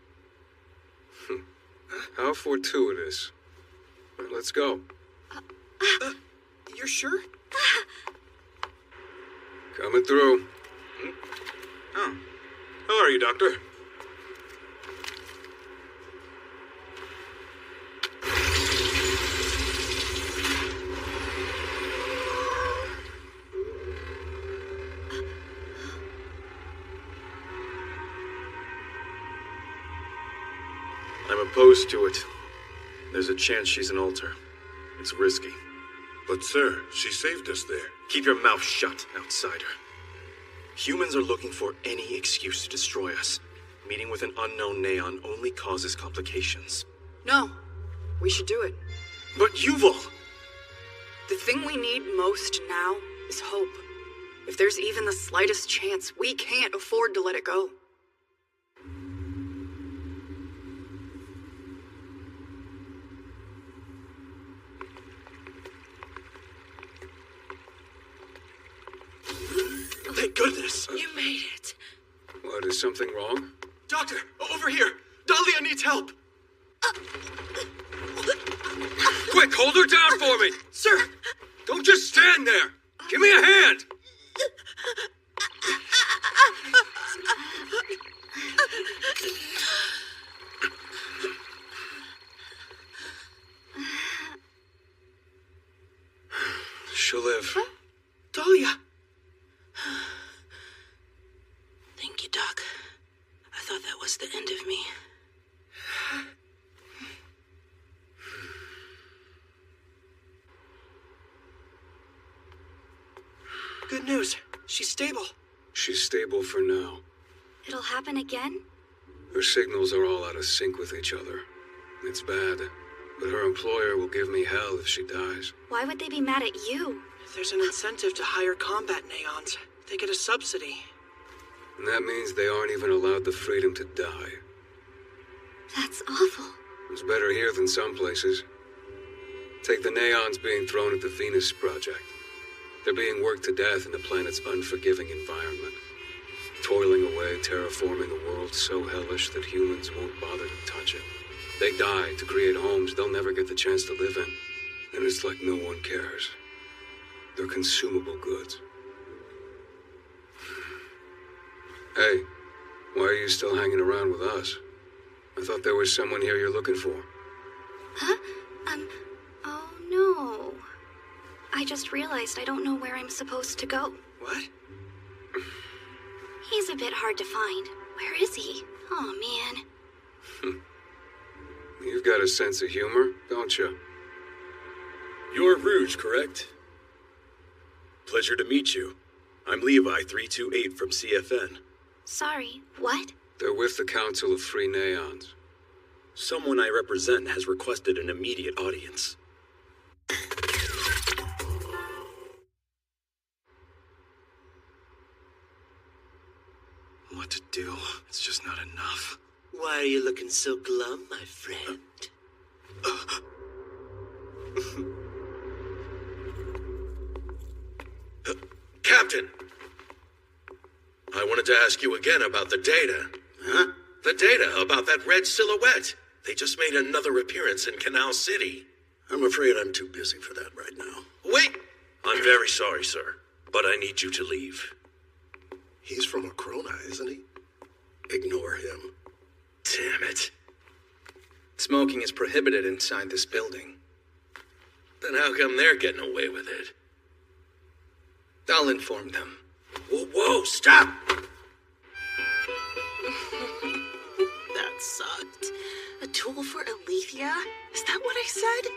How fortuitous. Well, let's go. You're sure? Coming through. Oh. How are you, Doctor? I'm opposed to it. There's a chance she's an alter. It's risky. But, sir, she saved us there. Keep your mouth shut, outsider. Humans are looking for any excuse to destroy us. Meeting with an unknown Neon only causes complications. No, we should do it. But Yuval! The thing we need most now is hope. If there's even the slightest chance, we can't afford to let it go. Thank goodness. You made it. What, is something wrong? Doctor, over here. Dahlia needs help. Quick, hold her down for me! Sir! Don't just stand there! Give me a hand! She'll live. Dahlia! Thank you, Doc. I thought that was the end of me. Good news. She's stable. She's stable for now. It'll happen again? Her signals are all out of sync with each other. It's bad, but her employer will give me hell if she dies. Why would they be mad at you? There's an incentive to hire combat Neons. They get a subsidy. And that means they aren't even allowed the freedom to die. That's awful. It's better here than some places. Take the Neons being thrown at the Venus Project. They're being worked to death in the planet's unforgiving environment. Toiling away, terraforming a world so hellish that humans won't bother to touch it. They die to create homes they'll never get the chance to live in. And it's like no one cares. They're consumable goods. Hey, why are you still hanging around with us? I thought there was someone here you're looking for. Huh? Oh no. I just realized I don't know where I'm supposed to go. What? He's a bit hard to find. Where is he? Oh man. You've got a sense of humor, don't you? You're Rouge, correct? Pleasure to meet you. I'm Levi 328 from CFN. Sorry, what? They're with the Council of Free Neons. Someone I represent has requested an immediate audience. What to do? It's just not enough. Why are you looking so glum, my friend? Captain! I wanted to ask you again about the data. Huh? The data about that red silhouette. They just made another appearance in Canal City. I'm afraid I'm too busy for that right now. Wait! I'm very sorry, sir, but I need you to leave. He's from Akrona, isn't he? Ignore him. Damn it. Smoking is prohibited inside this building. Then how come they're getting away with it? I'll inform them. Whoa, stop! That sucked. A tool for Alethea? Is that what I said?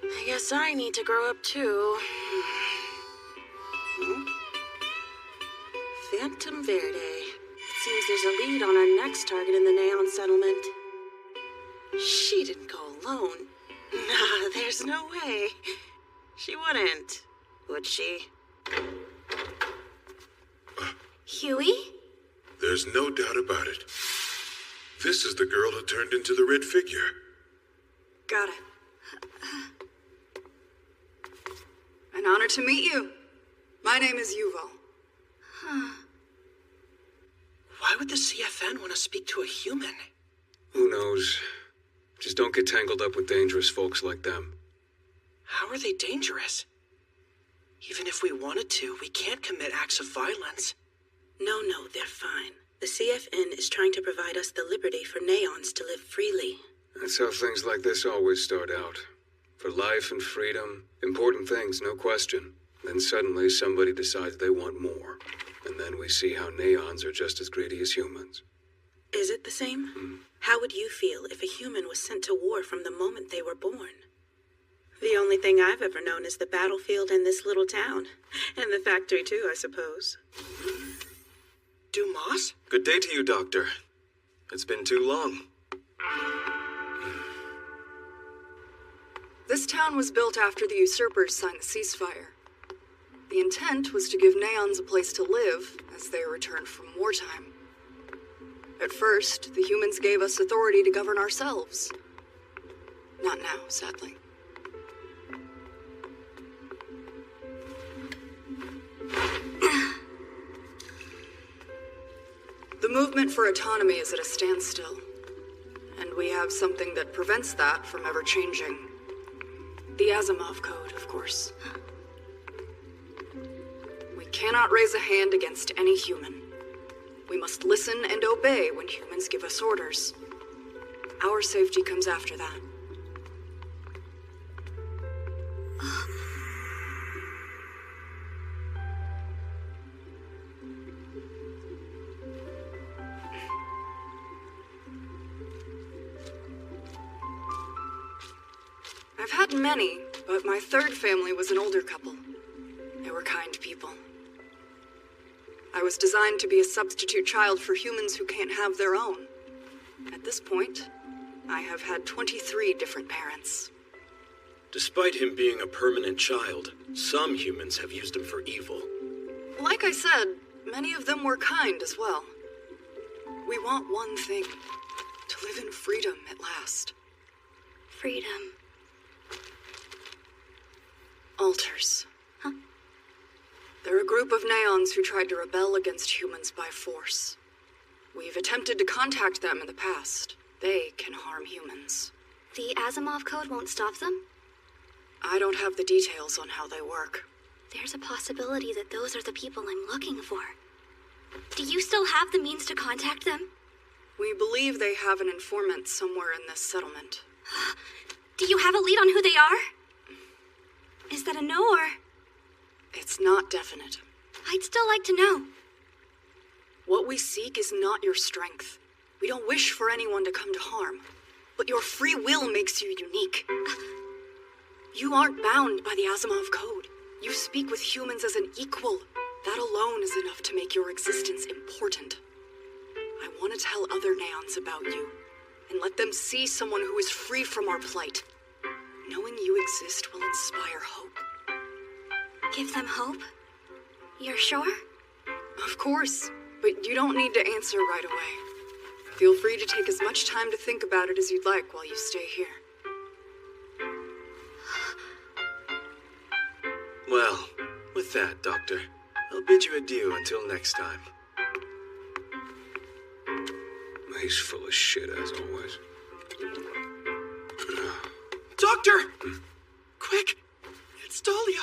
I guess I need to grow up too. Phantom Verde. It seems there's a lead on our next target in the Neon settlement. She didn't go alone. Nah, there's no way. She wouldn't, would she? Huey? There's no doubt about it. This is the girl who turned into the red figure. Got it. An honor to meet you. My name is Yuval. Why would the CFN want to speak to a human? Who knows? Just don't get tangled up with dangerous folks like them. How are they dangerous? Even if we wanted to, we can't commit acts of violence. No, they're fine. The CFN is trying to provide us the liberty for Neons to live freely. That's how things like this always start out. For life and freedom, important things, no question. Then suddenly somebody decides they want more. And then we see how Neons are just as greedy as humans. Is it the same? How would you feel if a human was sent to war from the moment they were born? The only thing I've ever known is the battlefield in this little town. And the factory too, I suppose. Dumas? Good day to you, Doctor. It's been too long. This town was built after the usurpers signed the ceasefire. The intent was to give Neons a place to live as they returned from wartime. At first, the humans gave us authority to govern ourselves. Not now, sadly. The movement for autonomy is at a standstill, and we have something that prevents that from ever changing. The Asimov Code, of course. We cannot raise a hand against any human. We must listen and obey when humans give us orders. Our safety comes after that. I've had many, but my third family was an older couple. They were kind people. I was designed to be a substitute child for humans who can't have their own. At this point, I have had 23 different parents. Despite him being a permanent child, some humans have used him for evil. Like I said, many of them were kind as well. We want one thing: to live in freedom at last. Freedom. Alters. They're a group of Neons who tried to rebel against humans by force. We've attempted to contact them in the past. They can harm humans. The Asimov Code won't stop them? I don't have the details on how they work. There's a possibility that those are the people I'm looking for. Do you still have the means to contact them? We believe they have an informant somewhere in this settlement. Do you have a lead on who they are? Is that a no or? It's not definite. I'd still like to know. What we seek is not your strength. We don't wish for anyone to come to harm. But your free will makes you unique. You aren't bound by the Asimov Code. You speak with humans as an equal. That alone is enough to make your existence important. I want to tell other Neons about you, and let them see someone who is free from our plight. Knowing you exist will inspire hope. Give them hope? You're sure? Of course, but you don't need to answer right away. Feel free to take as much time to think about it as you'd like while you stay here. Well, with that, Doctor, I'll bid you adieu until next time. He's full of shit, as always. Doctor! Quick! It's Dahlia!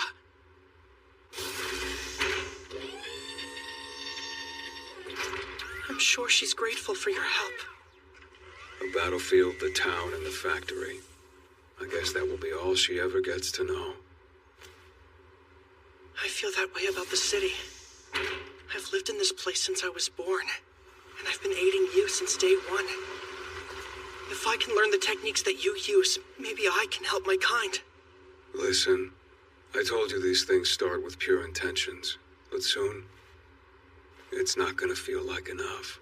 I'm sure she's grateful for your help. The battlefield, the town, and the factory. I guess that will be all she ever gets to know. I feel that way about the city. I've lived in this place since I was born, and I've been aiding you since day one. If I can learn the techniques that you use, maybe I can help my kind. Listen, I told you these things start with pure intentions, but soon, it's not gonna feel like enough.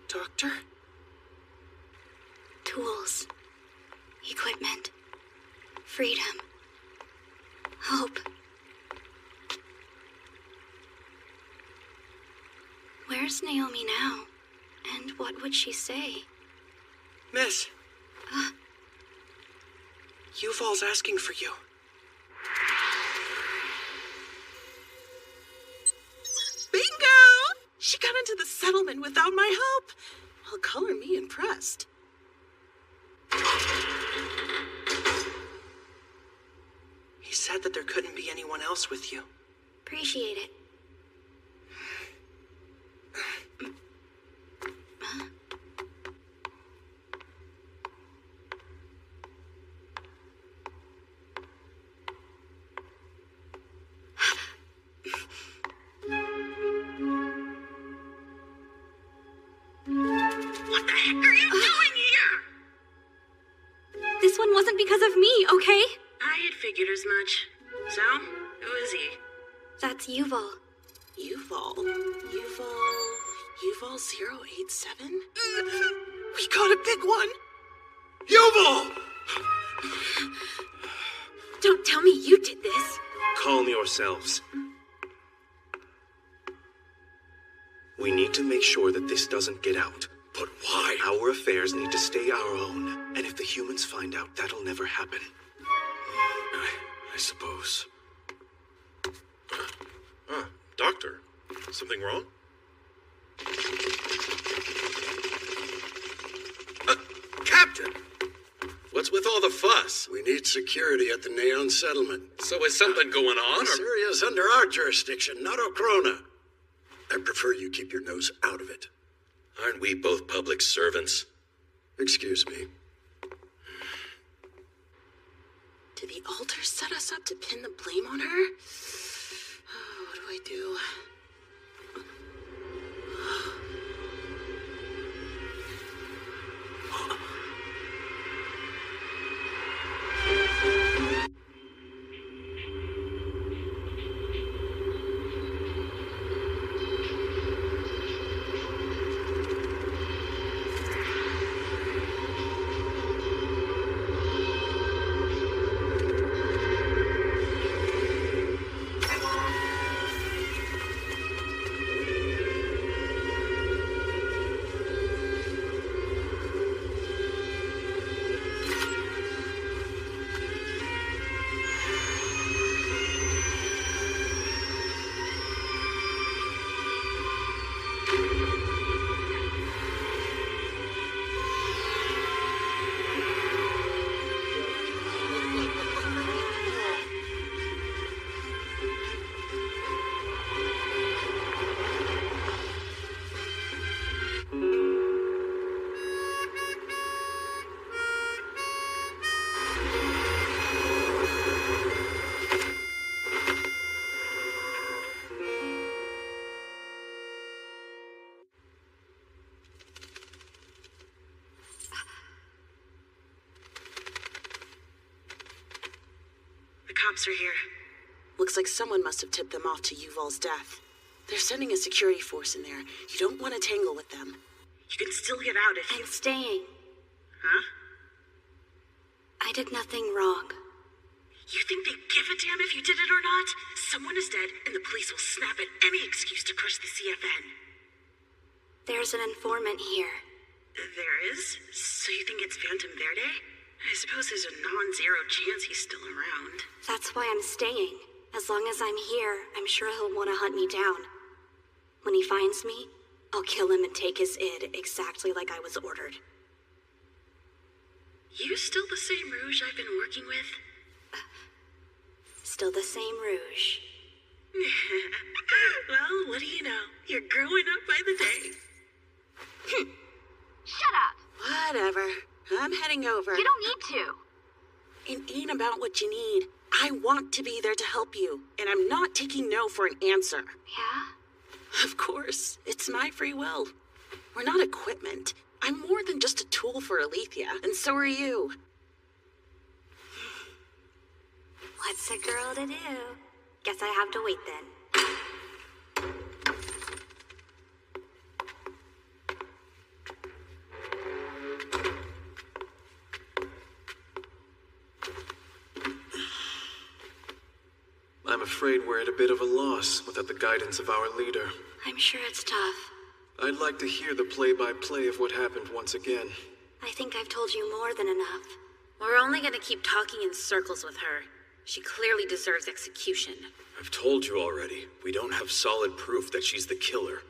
Doctor? Tools. Equipment. Freedom. Hope. Where's Naomi now? And what would she say? Miss. Yuval's asking for you. Bingo! She got into the settlement without my help. Well, color me impressed. He said that there couldn't be anyone else with you. Appreciate it. What the heck are you doing here? This one wasn't because of me, okay? I had figured as much. So, who is he? That's Yuval. Yuval 087? We got a big one! Yuval! Don't tell me you did this. Calm yourselves. We need to make sure that this doesn't get out. But why? Our affairs need to stay our own. And if the humans find out, that'll never happen. I suppose. Doctor, something wrong? Captain! What's with all the fuss? We need security at the Neon settlement. So is something going on? This area is under our jurisdiction, not Okrona. I prefer you keep your nose out of it. Aren't we both public servants? Excuse me. Did the altar set us up to pin the blame on her? Oh, what do I do? Cops are here. Looks like someone must have tipped them off to Yuval's death. They're sending a security force in there. You don't want to tangle with them. You can still get out if I'm staying. Huh? I did nothing wrong. You think they give a damn if you did it or not? Someone is dead, and the police will snap at any excuse to crush the CFN. There's an informant here. There is? So you think it's Phantom Verde? I suppose there's a non-zero chance he's still around. That's why I'm staying. As long as I'm here, I'm sure he'll want to hunt me down. When he finds me, I'll kill him and take his id exactly like I was ordered. You still the same Rouge I've been working with? Still the same Rouge. Well, what do you know? You're growing up by the day. Shut up! Whatever. I'm heading over. You don't need to. It ain't about what you need. I want to be there to help you, and I'm not taking no for an answer. Yeah? Of course, it's my free will. We're not equipment. I'm more than just a tool for Alethea, and so are you. What's a girl to do? Guess I have to wait then. I'm afraid we're at a bit of a loss without the guidance of our leader. I'm sure it's tough. I'd like to hear the play-by-play of what happened once again. I think I've told you more than enough. We're only gonna keep talking in circles with her. She clearly deserves execution. I've told you already, we don't have solid proof that she's the killer.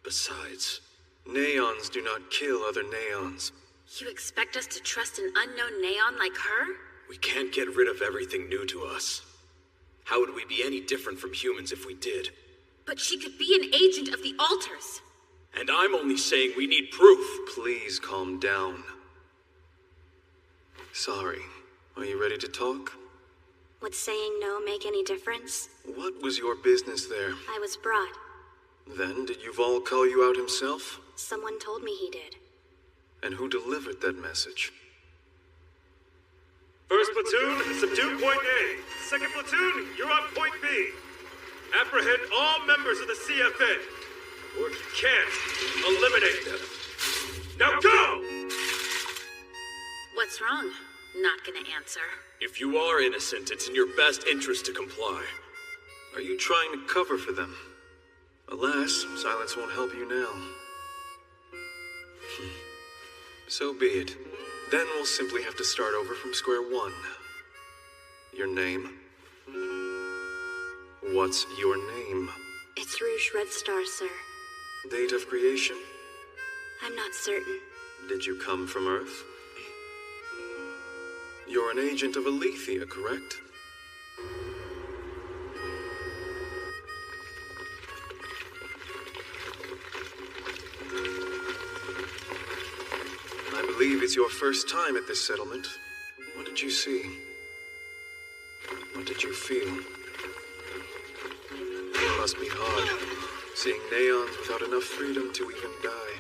Besides, Neons do not kill other Neons. You expect us to trust an unknown Neon like her? We can't get rid of everything new to us. How would we be any different from humans if we did? But she could be an agent of the altars. And I'm only saying we need proof. Please calm down. Sorry. Are you ready to talk? Would saying no make any difference? What was your business there? I was brought. Then, did Yuval call you out himself? Someone told me he did. And who delivered that message? First platoon, subdue point A. Second platoon, you're on point B. Apprehend all members of the CFN. Or if you can't, eliminate them. Now go! What's wrong? Not gonna answer. If you are innocent, it's in your best interest to comply. Are you trying to cover for them? Alas, silence won't help you now. So be it. Then we'll simply have to start over from square one. Your name? What's your name? It's Rouge Red Star, sir. Date of creation? I'm not certain. Did you come from Earth? You're an agent of Alethea, correct? I believe it's your first time at this settlement. What did you see? What did you feel? It must be hard, seeing Neons without enough freedom to even die.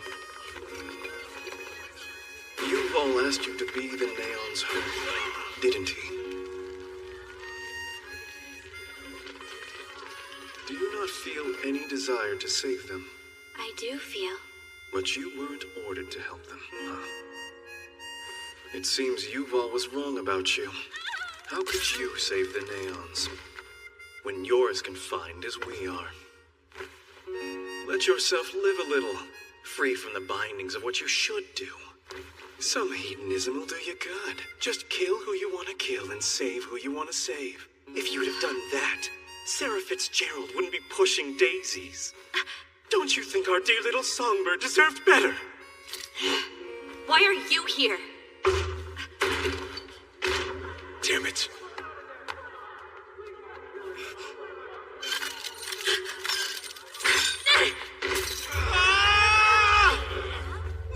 Yuval asked you to be the Neon's hope, didn't he? Do you not feel any desire to save them? I do feel. But you weren't ordered to help them, huh? It seems Yuval was wrong about you. How could you save the Neons when you're as confined as we are? Let yourself live a little, free from the bindings of what you should do. Some hedonism will do you good. Just kill who you want to kill and save who you want to save. If you'd have done that, Sarah Fitzgerald wouldn't be pushing daisies. Don't you think our dear little songbird deserved better? Why are you here? Damn it.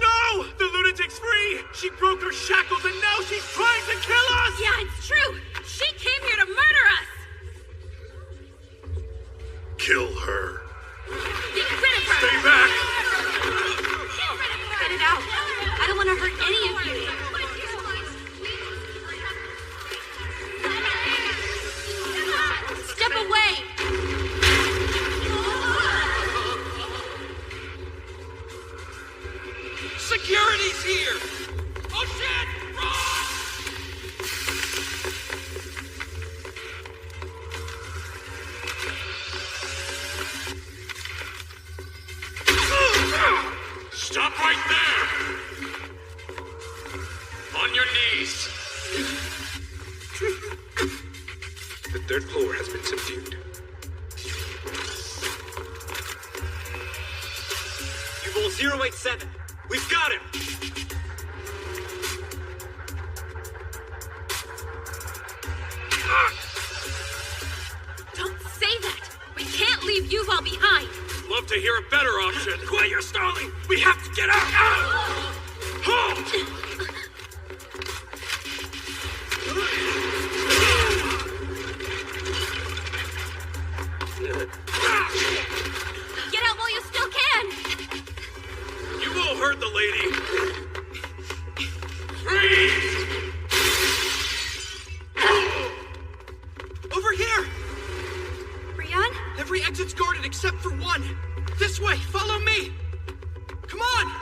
No! The lunatic's free! She broke her shackles and now she's trying to kill us! Yeah, it's true! She came here to murder us! Kill her. Get rid of her! Stay back! Get it out! I don't want to hurt any of you! Step away! Security's here! Oh shit! Run! Stop right there! On your knees! The third floor has been subdued. Yuval 087, we've got him! Don't say that! We can't leave Yuval behind! Love to hear a better option. Quiet, you're stalling! We have to get out! Halt! exit's guarded except for one. This way, follow me. Come on!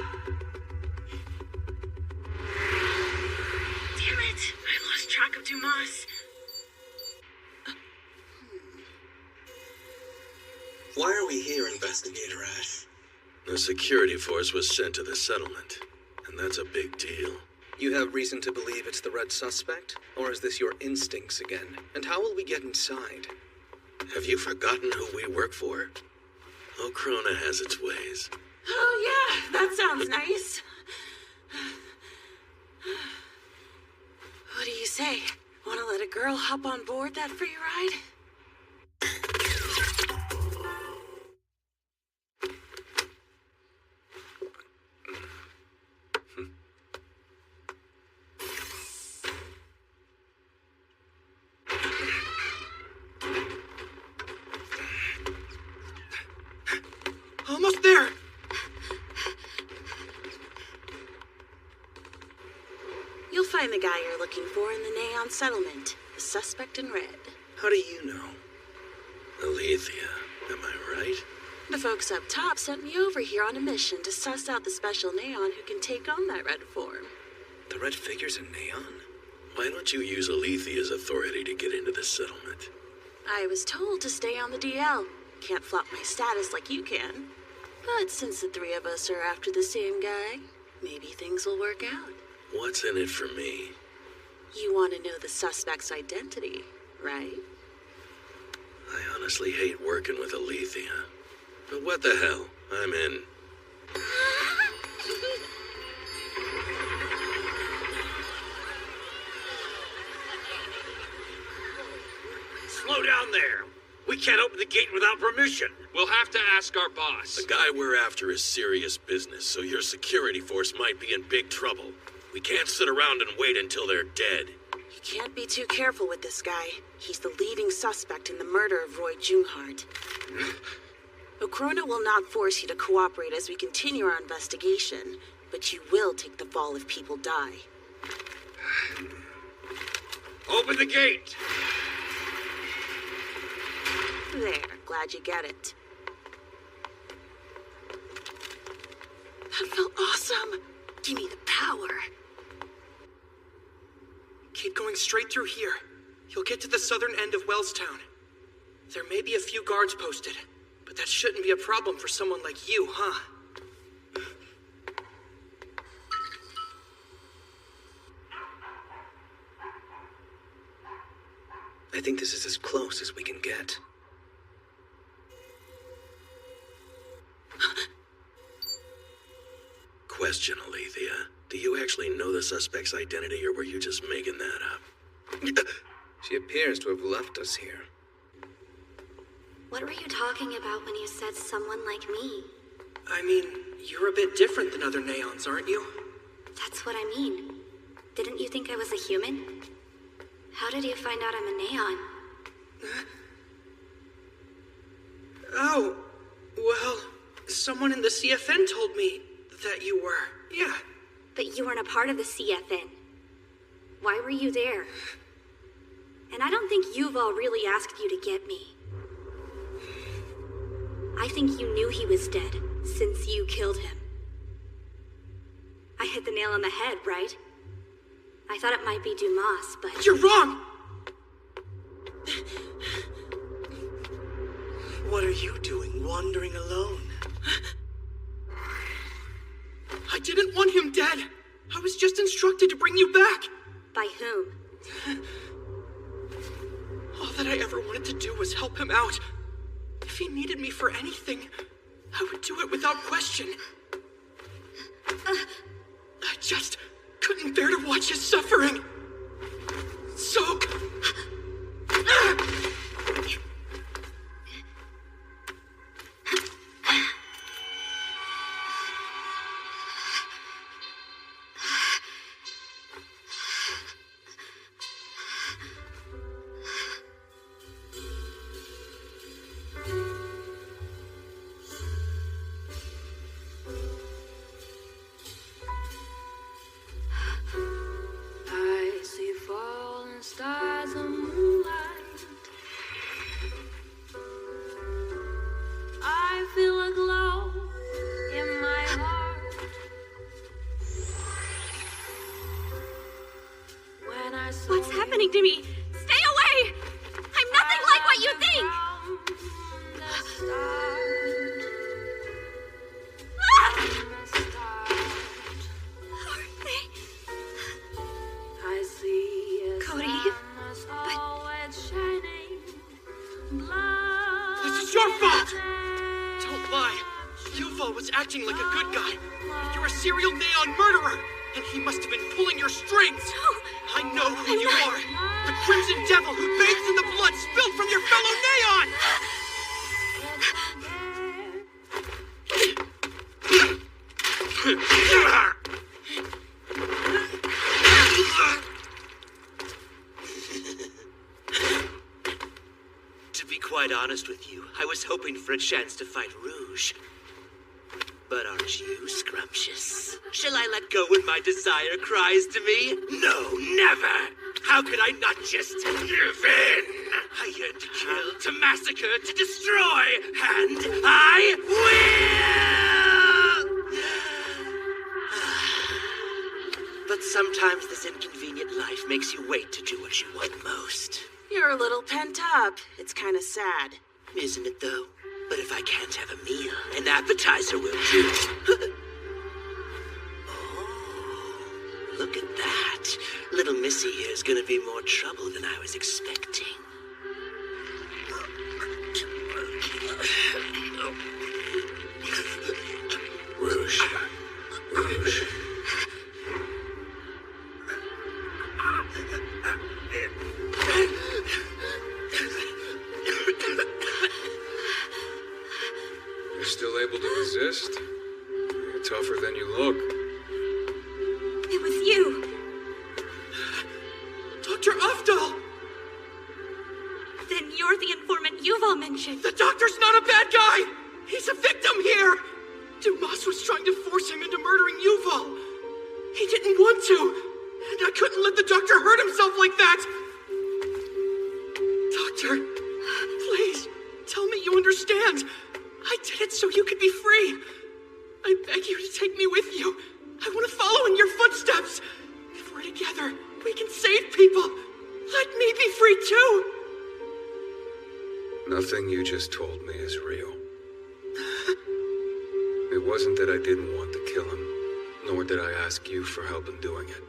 Damn it! I lost track of Dumas. Why are we here, Investigator Ash? The security force was sent to the settlement, and that's a big deal. You have reason to believe it's the red suspect? Or is this your instincts again? And how will we get inside? Have you forgotten who we work for? Ocrona has its ways. Oh, yeah, that sounds nice. What do you say? Want to let a girl hop on board that free ride? Almost there! You'll find the guy you're looking for in the Neon Settlement, the suspect in red. How do you know? Alethea, am I right? The folks up top sent me over here on a mission to suss out the special Neon who can take on that red form. The red figure's in Neon? Why don't you use Alethea's authority to get into the settlement? I was told to stay on the DL. Can't flop my status like you can. But since the three of us are after the same guy, maybe things will work out. What's in it for me? You want to know the suspect's identity, right? I honestly hate working with Alethea. But what the hell? I'm in. Slow down there. We can't open the gate without permission. We'll have to ask our boss. The guy we're after is serious business, so your security force might be in big trouble. We can't sit around and wait until they're dead. You can't be too careful with this guy. He's the leading suspect in the murder of Roy Junghart. Ocrona will not force you to cooperate as we continue our investigation, but you will take the fall if people die. Open the gate! There, glad you get it. That felt awesome. Give me the power. Keep going straight through here. You'll get to the southern end of Wellstown. There may be a few guards posted, but that shouldn't be a problem for someone like you, huh? I think this is as close as we can get. Question, Alethea. Do you actually know the suspect's identity, or were you just making that up? She appears to have left us here. What were you talking about when you said someone like me? I mean, you're a bit different than other Neons, aren't you? That's what I mean. Didn't you think I was a human? How did you find out I'm a Neon? Oh, well, someone in the CFN told me that you were, yeah. But you weren't a part of the CFN. Why were you there? And I don't think Yuval really asked you to get me. I think you knew he was dead, since you killed him. I hit the nail on the head, right? I thought it might be Dumas, but... You're wrong! What are you doing, wandering alone? I didn't want him dead. I was just instructed to bring you back. By whom? All that I ever wanted to do was help him out. If he needed me for anything, I would do it without question. I just couldn't bear to watch his suffering. So... happening to me? Stay away! I'm nothing like what you think! I see Cody, This is your fault! Don't lie. Yuval was acting like a good guy. But you're a serial neon murderer, and he must have been pulling your strings. I know who you are. The Crimson Devil who bathes in the blood spilled from your fellow neon! To be quite honest with you, I was hoping for a chance to fight Rouge. But aren't you scrumptious? Shall I let go when my desire cries to me? No, never! How could I not just give in? I yearn to kill, to massacre, to destroy, and I will! But sometimes this inconvenient life makes you wait to do what you want most. You're a little pent up. It's kind of sad. Isn't it, though? But if I can't have a meal, an appetizer will do. Oh, look at that. Little Missy here is gonna be more trouble than I was expecting. Rouge. Rouge. You're still able to resist? You're tougher than you look. it was you. Dr. Afdal! Then you're the informant Yuval mentioned. The doctor's not a bad guy! He's a victim here! Dumas was trying to force him into murdering Yuval. He didn't want to, and I couldn't let the doctor hurt himself like that! Doctor, please, tell me you understand. I did it so you could be free. I beg you to take me with you. I want to follow in your footsteps. If we're together, we can save people. Let me be free too. Nothing you just told me is real. It wasn't that I didn't want to kill him, nor did I ask you for help in doing it.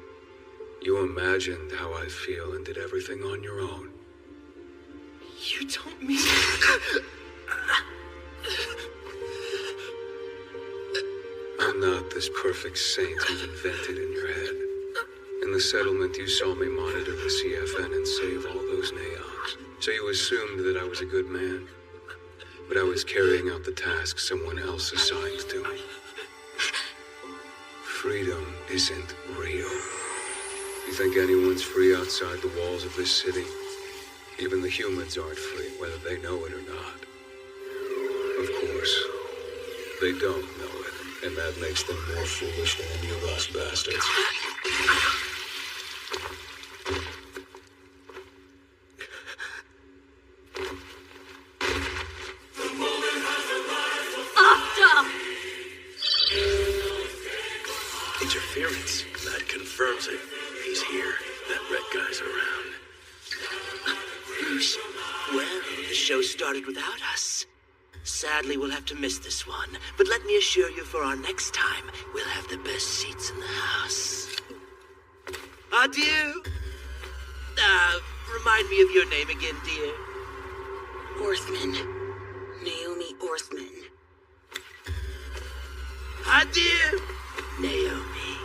You imagined how I feel and did everything on your own. You don't mean... I'm not this perfect saint you've invented in your head. In the settlement, you saw me monitor the CFN and save all those neons. So you assumed that I was a good man. But I was carrying out the task someone else assigned to me. Freedom isn't real. You think anyone's free outside the walls of this city? Even the humans aren't free, whether they know it or not. Of course, they don't know it, and that makes them more foolish than any of us bastards. Interference. That confirms it. He's here. That red guy's around. Bruce, well, the show started without us. Sadly, we'll have to miss this one. But let me assure you, for our next time, we'll have the best seats in the house. Adieu. Remind me of your name again, dear. Orthman. Naomi Orthman. Adieu, Naomi.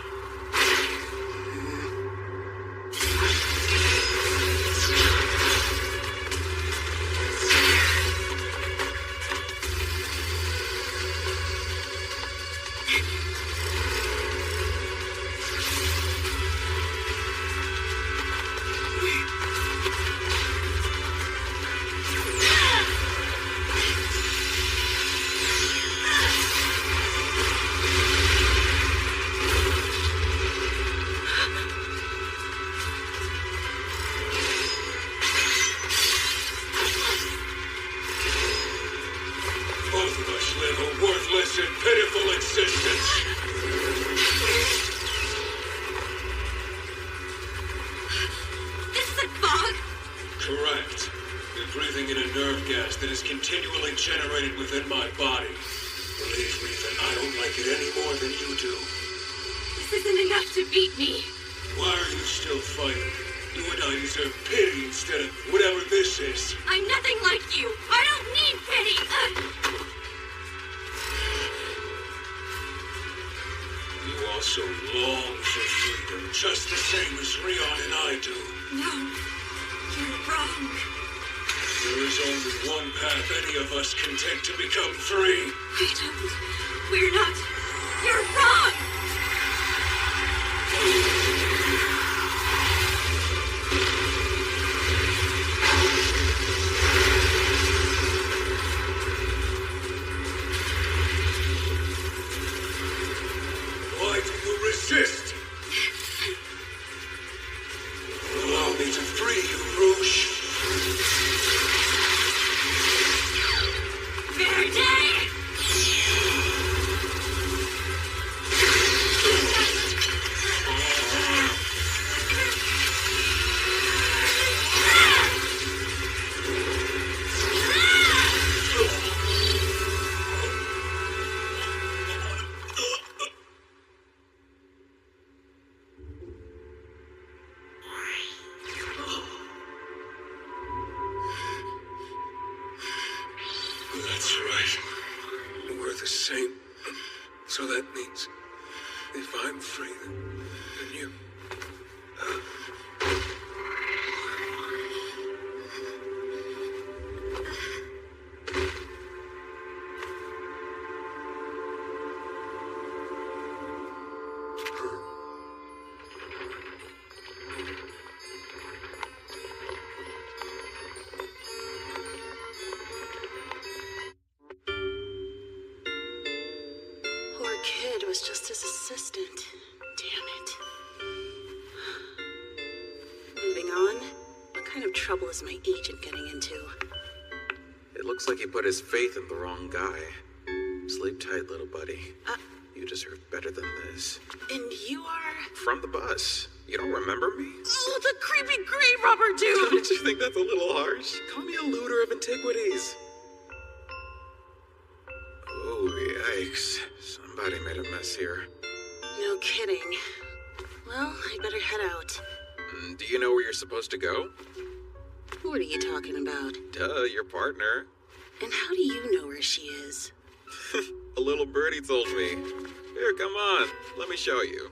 Correct. You're breathing in a nerve gas that is continually generated within my body. Believe me that I don't like it any more than you do. This isn't enough to beat me. Why are you still fighting? You and I deserve pity instead of whatever this is. I'm nothing like you. I don't need pity. You also long for freedom, just the same as Rion and I do. No, you're wrong. There is only one path any of us can take to become free. We don't. We're not. You're wrong! Why do you resist? Allow me to free you, Rouge. Verde! That's right. We're the same. So that means if I'm free, then you. Poor kid was just his assistant. Damn it. Moving on. What kind of trouble is my agent getting into? It looks like he put his faith in the wrong guy. Sleep tight, little buddy. You deserve better than this. And you are? From the bus. You don't remember me? Oh, the creepy grave robber dude! Don't you think that's a little harsh? Call me a looter of antiquities. Oh, yikes. Somebody made a mess here. No kidding. Well, I'd better head out. Do you know where you're supposed to go? What are you talking about? Duh, your partner. And how do you know where she is? A little birdie told me. Here, come on. Let me show you.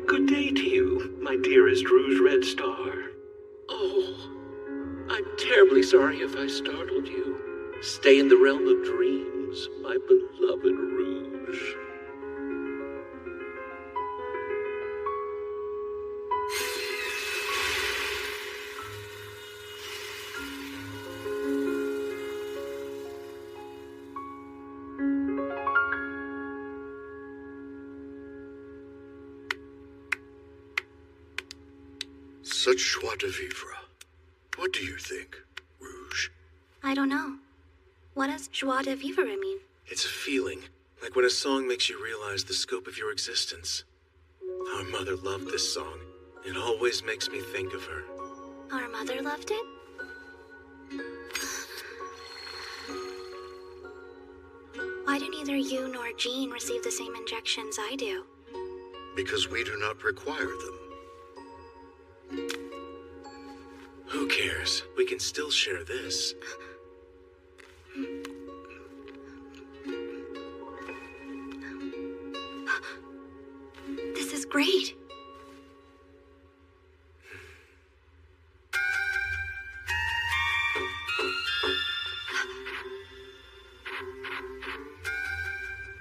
Good day to you, my dearest Rouge Red Star. Oh, I'm terribly sorry if I startled you. Stay in the realm of dreams, my beloved Rouge. Such joie de vivre. What do you think, Rouge? I don't know. What does joie de vivre mean? It's a feeling, like when a song makes you realize the scope of your existence. Our mother loved this song. It always makes me think of her. Our mother loved it? Why do neither you nor Jean receive the same injections I do? Because we do not require them. Who cares? We can still share this. This is great.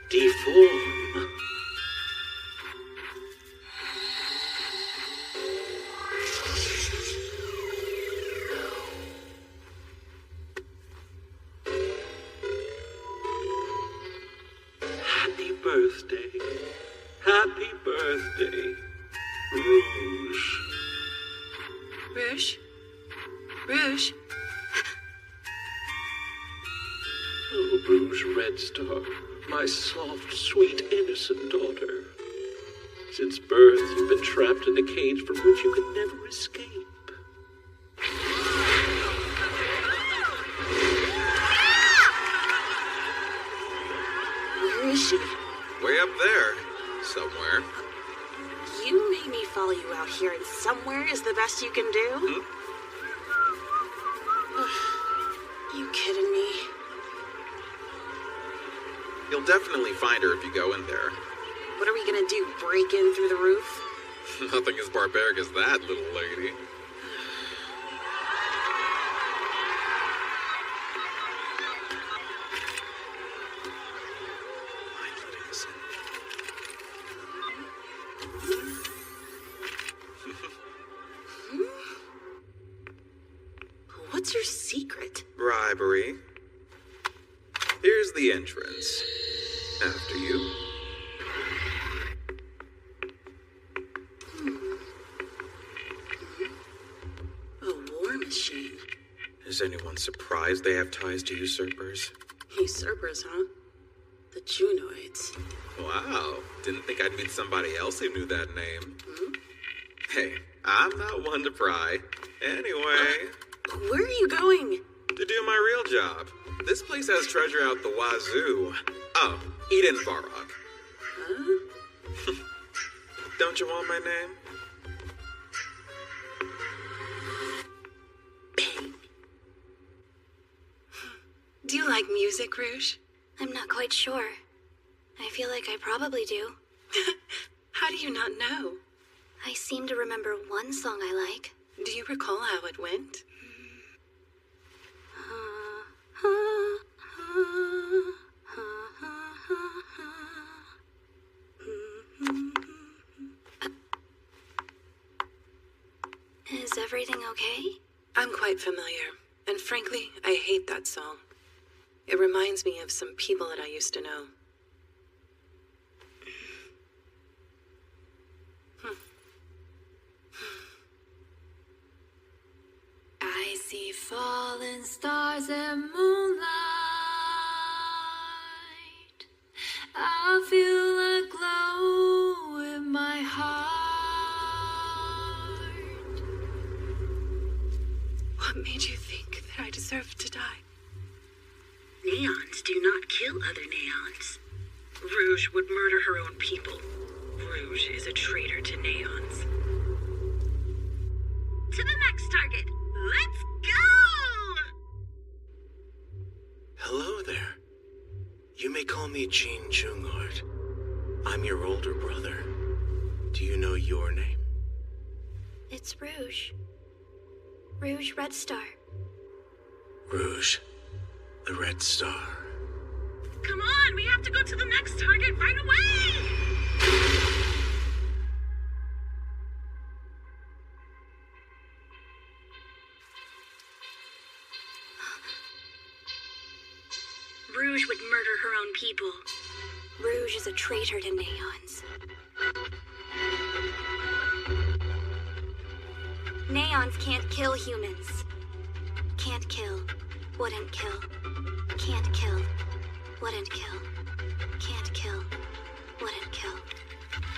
Deform. Happy birthday. Happy birthday, Rouge. Rouge? Rouge? Oh, Rouge Red Star, my soft, sweet, innocent daughter. Since birth, you've been trapped in a cage from which you could never escape. Where is she? Way up there, somewhere. You made me follow you out here, and somewhere is the best you can do? You kidding me? You'll definitely find her if you go in there. What are we gonna do, break in through the roof? Nothing as barbaric as that, little lady. What's your secret? Bribery. Here's the entrance. After you. A war machine. Is anyone surprised they have ties to usurpers? Usurpers, huh? The Junoids. Wow. Didn't think I'd meet somebody else who knew that name. Hey, I'm not one to pry. Anyway. Where are you going? To do my real job. This place has treasure out the wazoo. Oh, Eden Varrock. Huh? Don't you want my name? Do you like music, Rouge? I'm not quite sure. I feel like I probably do. How do you not know? I seem to remember one song I like. Do you recall how it went? Is everything okay? I'm quite familiar, and frankly, I hate that song. It reminds me of some people that I used to know. I see falling stars and moonlight. I feel a glow in my heart. What made you think that I deserved to die? Neons do not kill other neons. Rouge would murder her own people. Rouge is a traitor to neons. To the next target. Let's go! Hello there. You may call me Jean Jungart. I'm your older brother. Do you know your name? It's Rouge. Rouge Red Star. Rouge, the Red Star. Come on, we have to go to the next target right away! Rouge would murder her own people. Rouge is a traitor to neons. Neons can't kill humans. Can't kill. Wouldn't kill. Can't kill. Wouldn't kill. Can't kill. Wouldn't kill.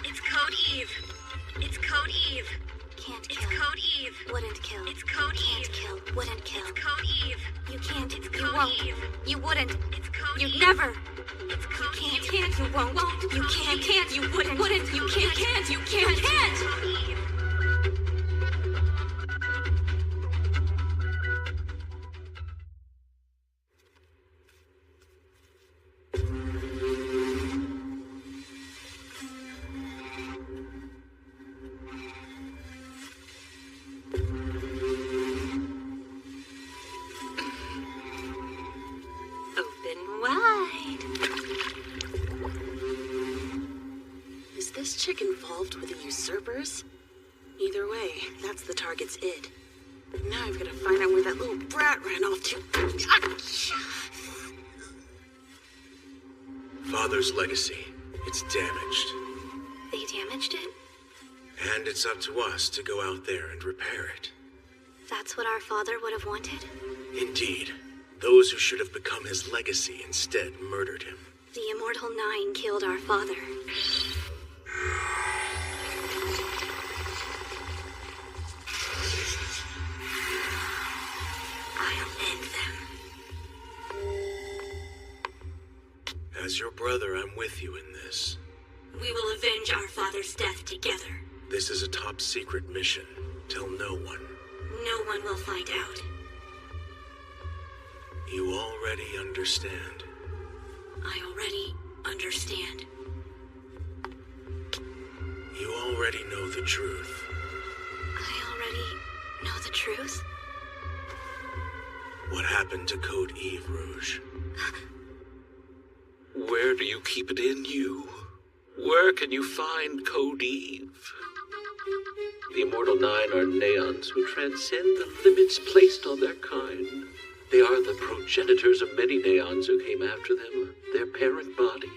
It's Code Eve. It's Code Eve. Can't It's kill. Code Eve. Wouldn't kill. It's Code Can't Eve. kill. Wouldn't kill. It's Code Eve. You can't. It's You Code won't. Eve. You wouldn't. It's Code You'd Eve. never. You can't, you won't, you can't, you wouldn't, you can't, you can't. Open wide. Is this chick involved with the usurpers? Either way, that's the target's id. Now I've got to find out where that little brat ran off to. Father's legacy. It's damaged. They damaged it? And it's up to us to go out there and repair it. That's what our father would have wanted? Indeed. Those who should have become his legacy instead murdered him. The Immortal Nine killed our father. I'll end them. As your brother, I'm with you in this. We will avenge our father's death together. This is a top secret mission. Tell no one. No one will find out. You already understand. I already understand. You already know the truth. I already know the truth? What happened to Code Eve, Rouge? Where do you keep it in you? Where can you find Code Eve? The Immortal Nine are neons who transcend the limits placed on their kind. They are the progenitors of many neons who came after them, their parent body.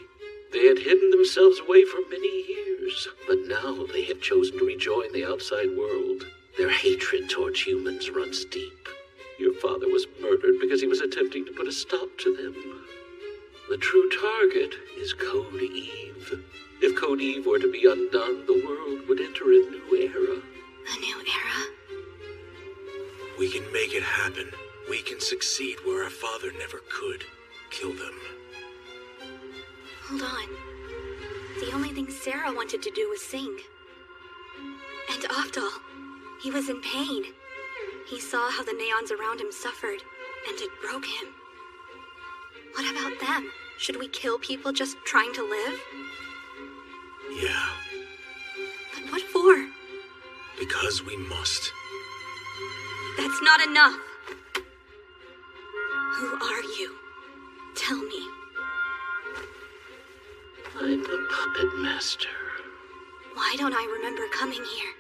They had hidden themselves away for many years, but now they have chosen to rejoin the outside world. Their hatred towards humans runs deep. Your father was murdered because he was attempting to put a stop to them. The true target is Code Eve. If Code Eve were to be undone, the world would enter a new era. A new era? We can make it happen. We can succeed where our father never could. Kill them. Hold on. The only thing Sarah wanted to do was sing. And Afdal, he was in pain. He saw how the neons around him suffered, and it broke him. What about them? Should we kill people just trying to live? Yeah. But what for? Because we must. That's not enough. Who are you? Tell me. I'm the puppet master. Why don't I remember coming here?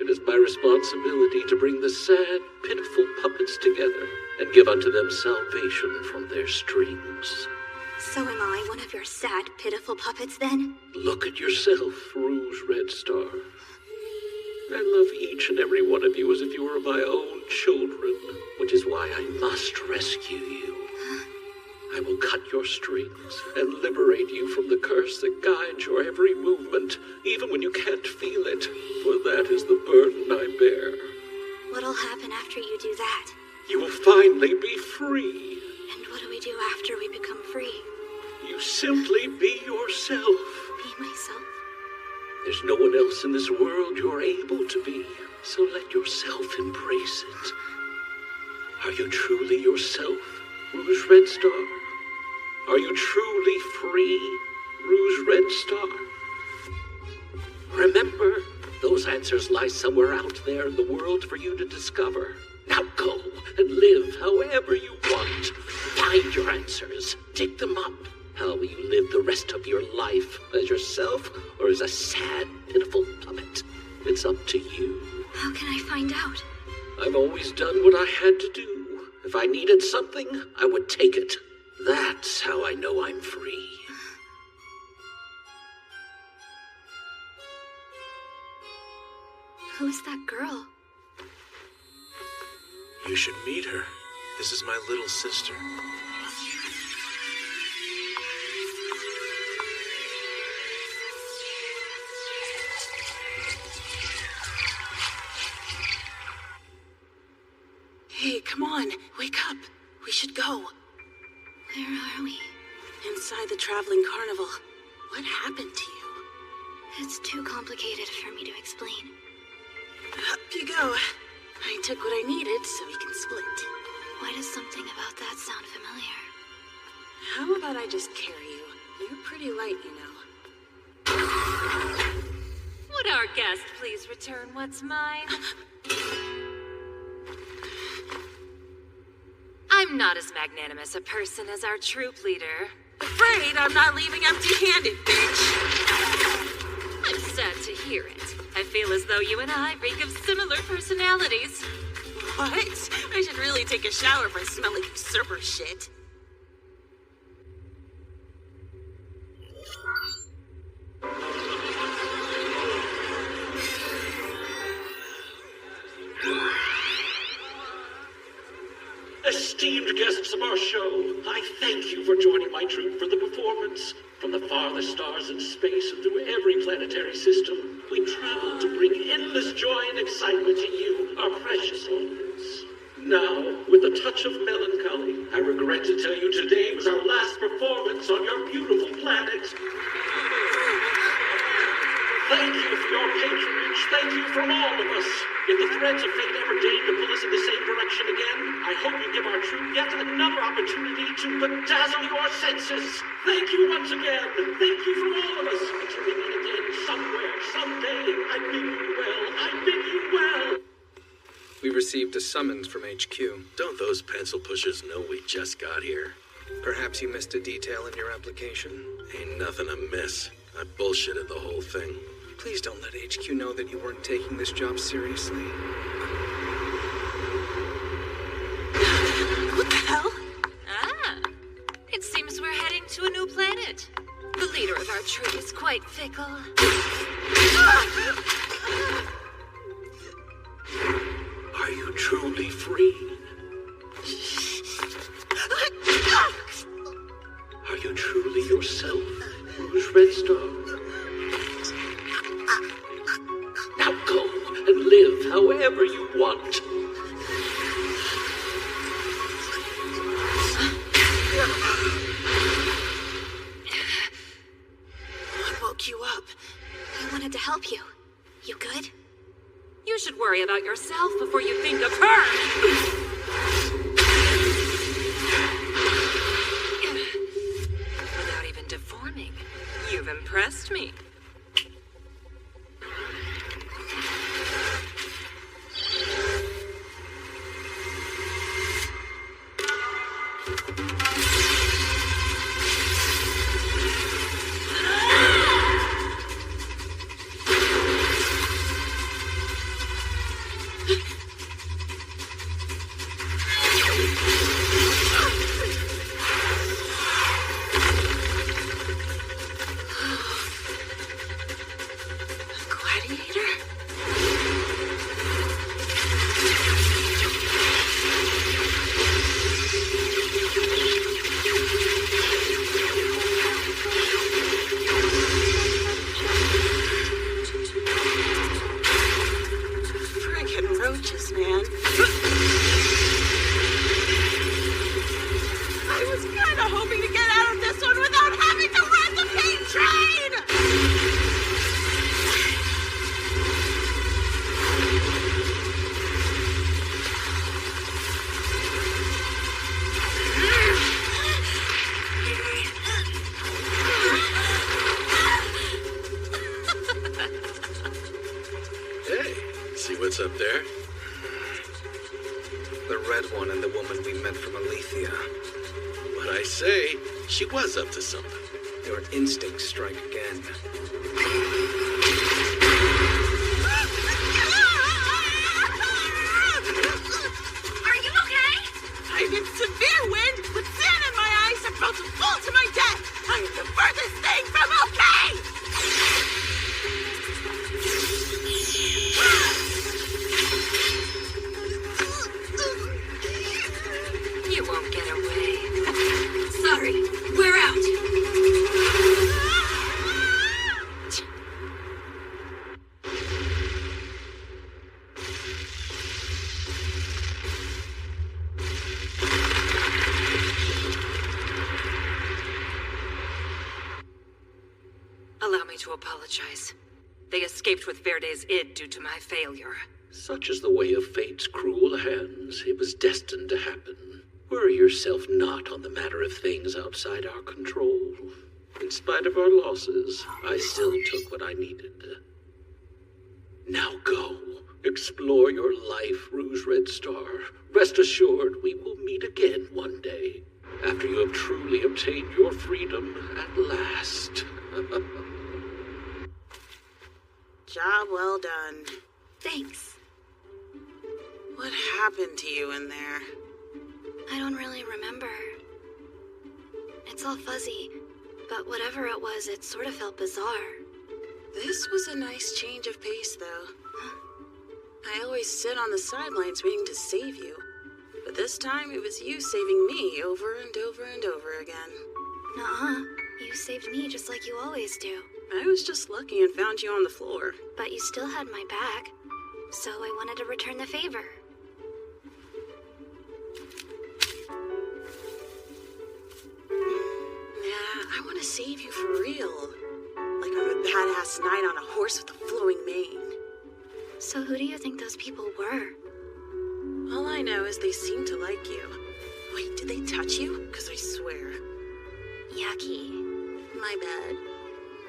It is my responsibility to bring the sad, pitiful puppets together and give unto them salvation from their strings. So am I one of your sad, pitiful puppets then? Look at yourself, Rouge Red Star. I love each and every one of you as if you were my own children, which is why I must rescue you. I will cut your strings and liberate you from the curse that guides your every movement, even when you can't feel it, for that is the burden I bear. What'll happen after you do that? You will finally be free. And what do we do after we become free? You simply be yourself. Be myself? There's no one else in this world you're able to be, so let yourself embrace it. Are you truly yourself, Rouge Red Star? Are you truly free, Rouge Red Star? Remember, those answers lie somewhere out there in the world for you to discover. Now go and live however you want. Find your answers. Dig them up. How will you live the rest of your life? As yourself or as a sad, pitiful puppet? It's up to you. How can I find out? I've always done what I had to do. If I needed something, I would take it. That's how I know I'm free. Who's that girl? You should meet her. This is my little sister. Hey, come on. Wake up. We should go. Where are we? inside the traveling carnival. What happened to you? It's too complicated for me to explain. Up you go. I took what I needed so we can split. Why does something about that sound familiar? How about I just carry you? You're pretty light, you know. Would our guest please return what's mine? I'm not as magnanimous a person as our troop leader. Afraid I'm not leaving empty-handed, bitch. I'm sad to hear it. I feel as though you and I reek of similar personalities. What? I should really take a shower if I smell like usurper shit. Esteemed guests of our show, I thank you for joining my troupe for the performance. From the farthest stars in space and through every planetary system, we travel to bring endless joy and excitement to you, our precious audience. Now, with a touch of melancholy, I regret to tell you today was our last performance on your beautiful planet. Thank you for your patronage. Thank you from all of us. If the threads of fate ever deign to pull us in the same direction again, I hope you give our troupe yet another opportunity to bedazzle your senses. Thank you once again. Thank you from all of us. Until we meet again somewhere, someday, I bid you well. I bid you well. We received a summons from HQ. Don't those pencil pushers know we just got here? Perhaps you missed a detail in your application? Ain't nothing to miss. I bullshitted the whole thing. Please don't let HQ know that you weren't taking this job seriously. What the hell? Ah, it seems we're heading to a new planet. The leader of our troop is quite fickle. Are you truly free? Are you truly yourself, Rouge Red Star? Now go and live however you want. What woke you up? I wanted to help you. You good? You should worry about yourself before you think of her. Without even deforming, you've impressed me. What's up there? The red one and the woman we met from Alethea. What'd I say? She was up to something. Your instincts strike again. Are you okay? I'm in severe wind with sand in my eyes about to fall to my death. I am the furthest thing from okay! You won't get away. Sorry, we're out. apologize. They escaped with Verde's id due to my failure. Such is the way of fate's cruel hands. It was destined to happen. Worry yourself not on the matter of things outside our control. In spite of our losses, I still took what I needed. Now go. Explore your life, Rouge Red Star. Rest assured, we will meet again one day, after you have truly obtained your freedom at last. Job well done. Thanks. What happened to you in there? I don't really remember. It's all fuzzy, but whatever it was, it sort of felt bizarre. This was a nice change of pace, though. I always sit on the sidelines waiting to save you. But this time, it was you saving me over and over and over again. Nuh-uh. You saved me just like you always do. I was just lucky and found you on the floor. But you still had my back, so I wanted to return the favor. Yeah, I want to save you for real. Like on a badass knight on a horse with a flowing mane. So who do you think those people were? All I know is they seem to like you. Wait, did they touch you? Because I swear. Yucky. My bad.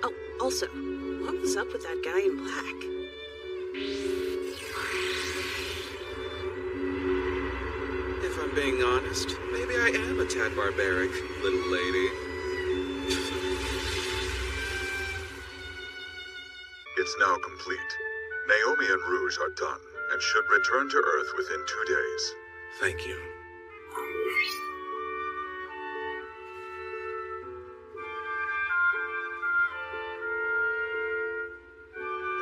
Oh, also, what was up with that guy in black? If I'm being honest, maybe I am a tad barbaric, little lady. It's now complete. Naomi and Rouge are done and should return to Earth within 2 days. Thank you.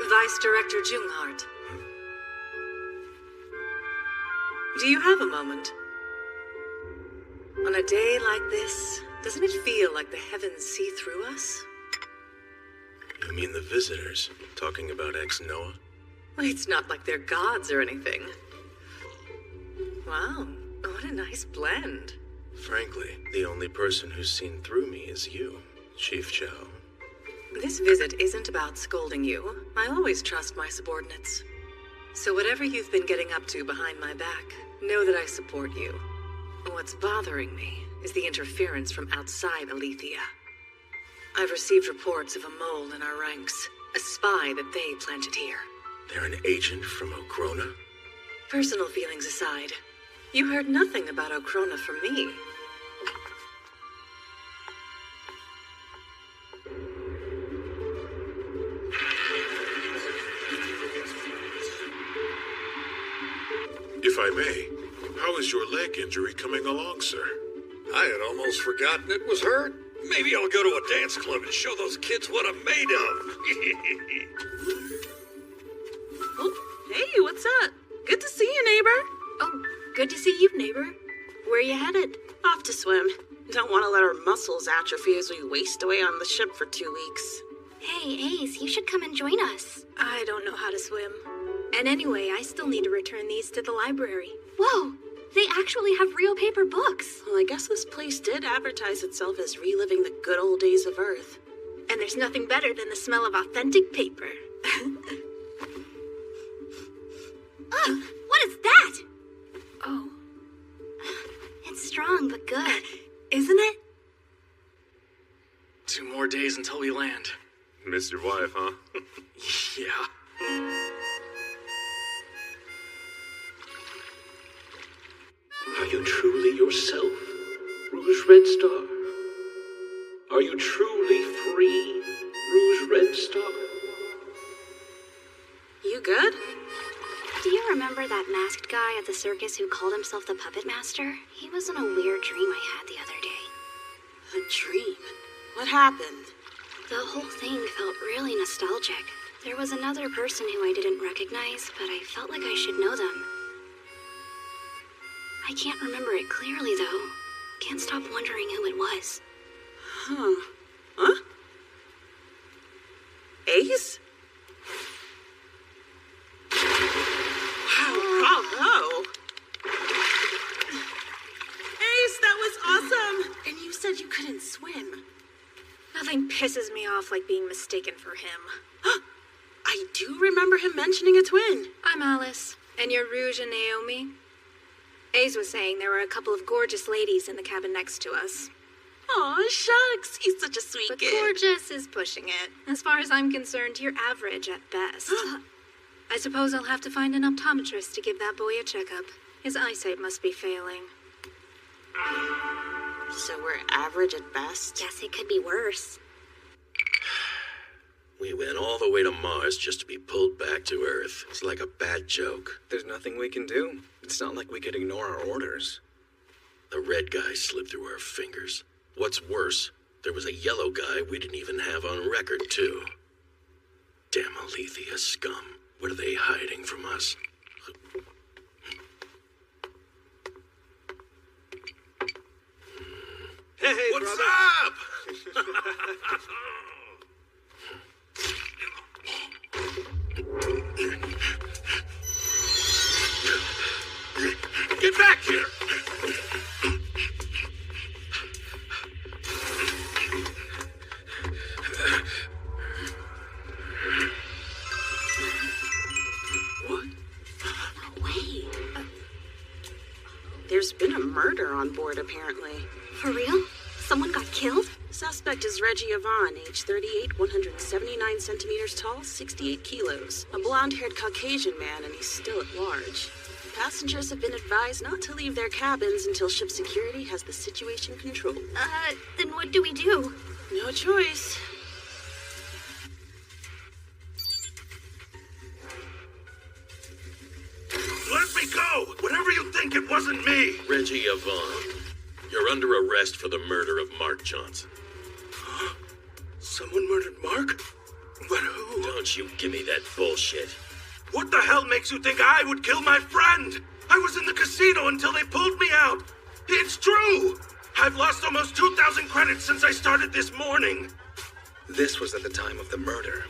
Vice Director Junghart. Do you have a moment? On a day like this, doesn't it feel like the heavens see through us? You mean the visitors, talking about ex-Noah? Well, it's not like they're gods or anything. Wow, what a nice blend. Frankly, the only person who's seen through me is you, Chief Chow. This visit isn't about scolding you. I always trust my subordinates. So whatever you've been getting up to behind my back, know that I support you. What's bothering me is the interference from outside Alethea. I've received reports of a mole in our ranks, a spy that they planted here. They're an agent from Okrona? Personal feelings aside, you heard nothing about Okrona from me. If I may, how is your leg injury coming along, sir? I had almost forgotten it was hurt. Maybe I'll go to a dance club and show those kids what I'm made of. Oh, hey, what's up? Good to see you, neighbor. Oh, good to see you, neighbor. Where you headed? Off to swim. Don't want to let our muscles atrophy as we waste away on the ship for 2 weeks. Hey, Ace, you should come and join us. I don't know how to swim. And anyway, I still need to return these to the library. Whoa! They actually have real paper books. Well, I guess this place did advertise itself as reliving the good old days of Earth. And there's nothing better than the smell of authentic paper. Oh, what is that? Oh. It's strong, but good. Isn't it? 2 more days until we land. Missed your wife, huh? Yeah. Are you truly yourself, Rouge Red Star? Are you truly free, Rouge Red Star? You good? Do you remember that masked guy at the circus who called himself the Puppet Master? He was in a weird dream I had the other day. A dream? What happened? The whole thing felt really nostalgic. There was another person who I didn't recognize, but I felt like I should know them. I can't remember it clearly, though. Can't stop wondering who it was. Huh? Ace? Wow, bravo! Ace, that was awesome! And you said you couldn't swim. Nothing pisses me off like being mistaken for him. I do remember him mentioning a twin. I'm Alice, and you're Rouge and Naomi. Ace was saying there were a couple of gorgeous ladies in the cabin next to us. Aw, shucks. He's such a sweet But kid. gorgeous is pushing it. As far as I'm concerned, you're average at best. I suppose I'll have to find an optometrist to give that boy a checkup. His eyesight must be failing. So we're average at best? Guess it could be worse. We went all the way to Mars just to be pulled back to Earth. It's like a bad joke. There's nothing we can do. It's not like we could ignore our orders. The red guy slipped through our fingers. What's worse, there was a yellow guy we didn't even have on record, too. Damn Alethea scum. What are they hiding from us? Hey, what's brother. up? Get back here! What? No way. There's been a murder on board, apparently. For real? Someone got killed? Suspect is Reggie Yvonne, age 38, 179 centimeters tall, 68 kilos. A blonde-haired Caucasian man, and he's still at large. Passengers have been advised not to leave their cabins until ship security has the situation controlled. Then what do we do? No choice. Let me go! Whatever you think, it wasn't me! Reggie Yvonne, you're under arrest for the murder of Mark Johnson. Someone murdered Mark? But who? Don't you give me that bullshit. What the hell makes you think I would kill my friend? I was in the casino until they pulled me out. It's true! I've lost almost 2,000 credits since I started this morning. This was at the time of the murder.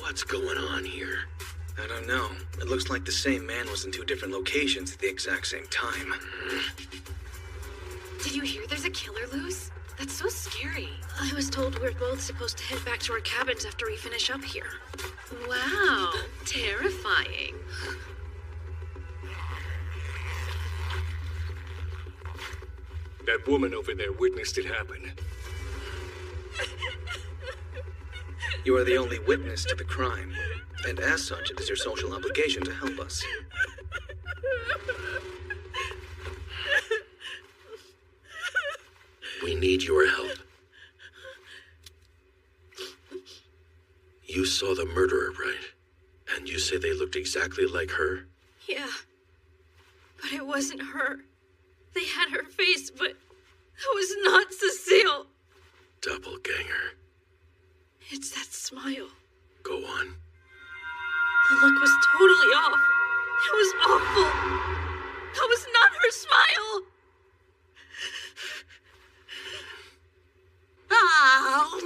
What's going on here? I don't know. It looks like the same man was in two different locations at the exact same time. Did you hear there's a killer loose? That's so scary. I was told we're both supposed to head back to our cabins after we finish up here. Wow, terrifying. That woman over there witnessed it happen. You are the only witness to the crime, and as such, it is your social obligation to help us. We need your help. You saw the murderer, right? And you say they looked exactly like her? Yeah. But it wasn't her. They had her face, but that was not Cecile. Doppelganger. It's that smile. Go on. The look was totally off. It was awful. That was not her smile. Oh,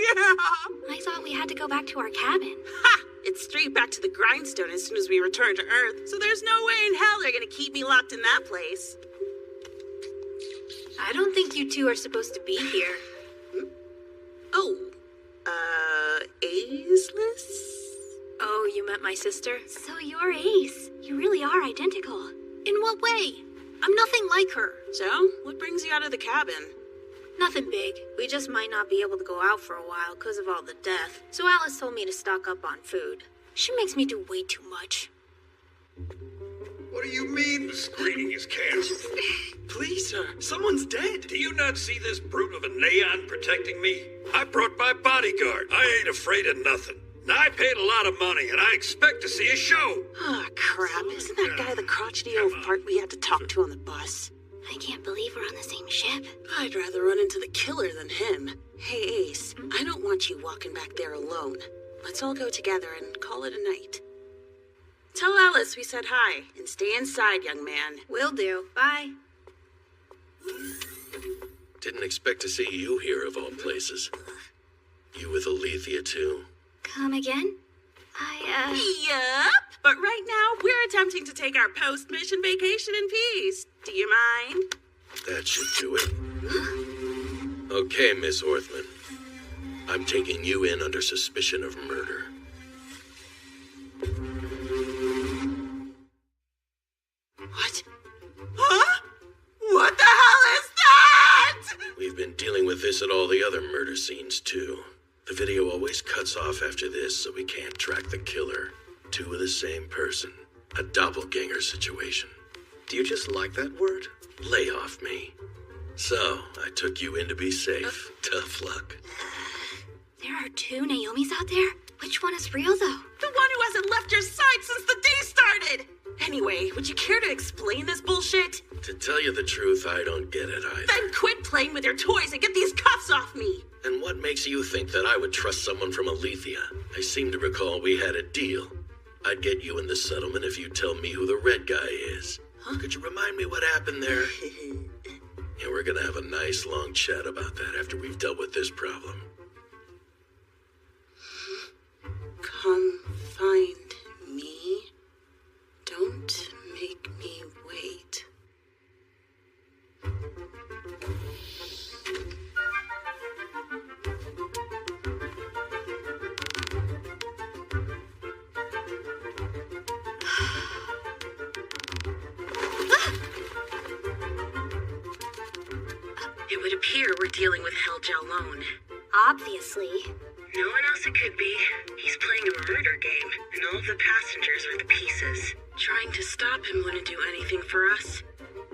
yeah. I thought we had to go back to our cabin. Ha! It's straight back to the grindstone as soon as we return to Earth, so there's no way in hell they're gonna keep me locked in that place. I don't think you two are supposed to be here. Oh, Ageless? Oh, you met my sister? So you're Ace. You really are identical. In what way? I'm nothing like her. So, what brings you out of the cabin? Nothing big. We just might not be able to go out for a while because of all the death. So Alice told me to stock up on food. She makes me do way too much. What do you mean the screening is canceled? Please, sir. Someone's dead. Do you not see this brute of a neon protecting me? I brought my bodyguard. I ain't afraid of nothing. Now, I paid a lot of money, and I expect to see a show. Oh, crap. Isn't that guy the crotchety old fart we had to talk to on the bus? I can't believe we're on the same ship. I'd rather run into the killer than him. Hey, Ace, I don't want you walking back there alone. Let's all go together and call it a night. Tell Alice we said hi, and stay inside, young man. Will do. Bye. Didn't expect to see you here, of all places. You with Alethea, too. Come again? Yup. But right now, we're attempting to take our post-mission vacation in peace. Do you mind? That should do it. Okay, Miss Orthman. I'm taking you in under suspicion of murder. What? Huh? What the hell is that? We've been dealing with this at all the other murder scenes, too. The video always cuts off after this, so we can't track the killer. Two of the same person. A doppelganger situation. Do you just like that word? Lay off me. So, I took you in to be safe. Tough luck. There are two Naomis out there? Which one is real, though? The one who hasn't left your side since the day started! Anyway, would you care to explain this bullshit? To tell you the truth, I don't get it either. Then quit playing with your toys and get these cuffs off me! And what makes you think that I would trust someone from Alethea? I seem to recall we had a deal. I'd get you in the settlement if you tell me who the red guy is. Huh? Could you remind me what happened there? Yeah, we're gonna have a nice long chat about that after we've dealt with this problem. Come find me. Don't make me wait. It would appear we're dealing with Hellgel alone. Obviously. No one else it could be. He's playing a murder game, and all of the passengers are the pieces. Trying to stop him wouldn't do anything for us.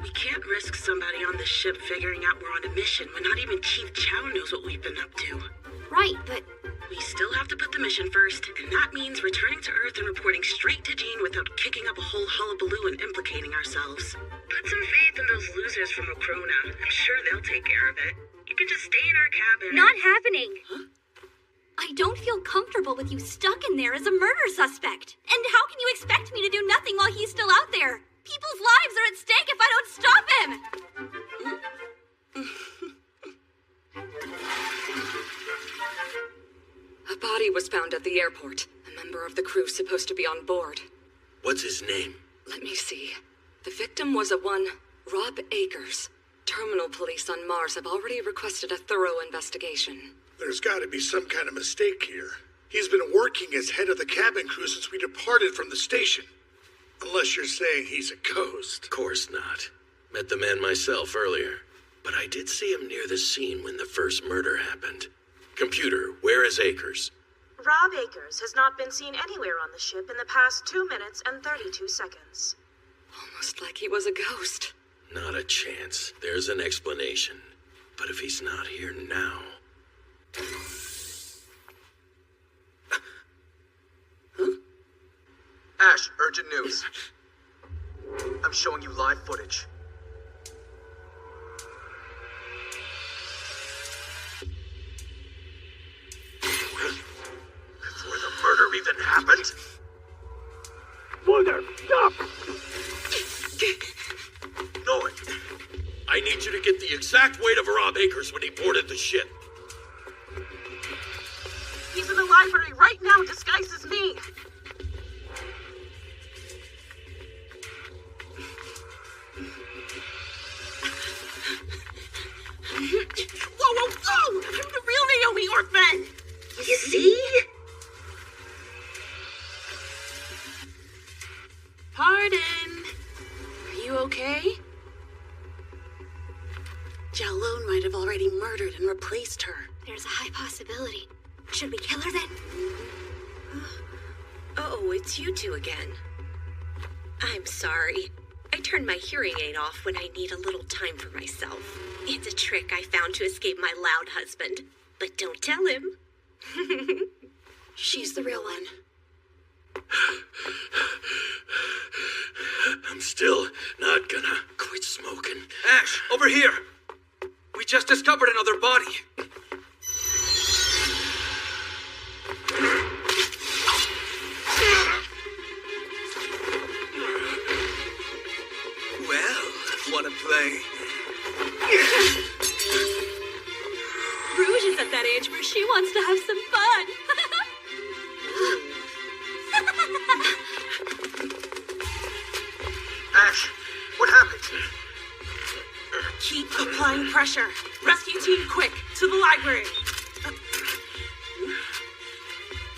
We can't risk somebody on the ship figuring out we're on a mission when not even Chief Chow knows what we've been up to. Right, but... We still have to put the mission first, and that means returning to Earth and reporting straight to Jean without kicking up a whole hullabaloo and implicating ourselves. Put some faith in those losers from Okrona. I'm sure they'll take care of it. You can just stay in our cabin. Not happening! Huh? I don't feel comfortable with you stuck in there as a murder suspect. And how can you expect me to do nothing while he's still out there? People's lives are at stake if I don't stop him! A body was found at the airport. A member of the crew supposed to be on board. What's his name? Let me see. The victim was a one Rob Akers. Terminal police on Mars have already requested a thorough investigation. There's got to be some kind of mistake here. He's been working as head of the cabin crew since we departed from the station. Unless you're saying he's a ghost. Of course not. Met the man myself earlier. But I did see him near the scene when the first murder happened. Computer, where is Akers? Rob Akers has not been seen anywhere on the ship in the past 2 minutes and 32 seconds. Almost like he was a ghost. Not a chance. There's an explanation. But if he's not here now... Huh? Ash, urgent news. I'm showing you live footage. Before the murder even happened? Mother, stop! Nolan, I need you to get the exact weight of Rob Akers when he boarded the ship. He's in the library right now, disguised as me. Whoa, whoa, whoa! I'm the real Naomi Orthman! You see? Pardon. Are you okay? Jalone might have already murdered and replaced her. There's a high possibility. Should we kill her then? Oh, it's you two again. I'm sorry. I turn my hearing aid off when I need a little time for myself. It's a trick I found to escape my loud husband. But don't tell him. She's the real one. I'm still not gonna quit smoking. Ash, over here! We just discovered another body. Well, wanna play? Rouge is at that age where she wants to have some fun. Ash, what happened? Keep applying pressure. Rescue team, quick, to the library.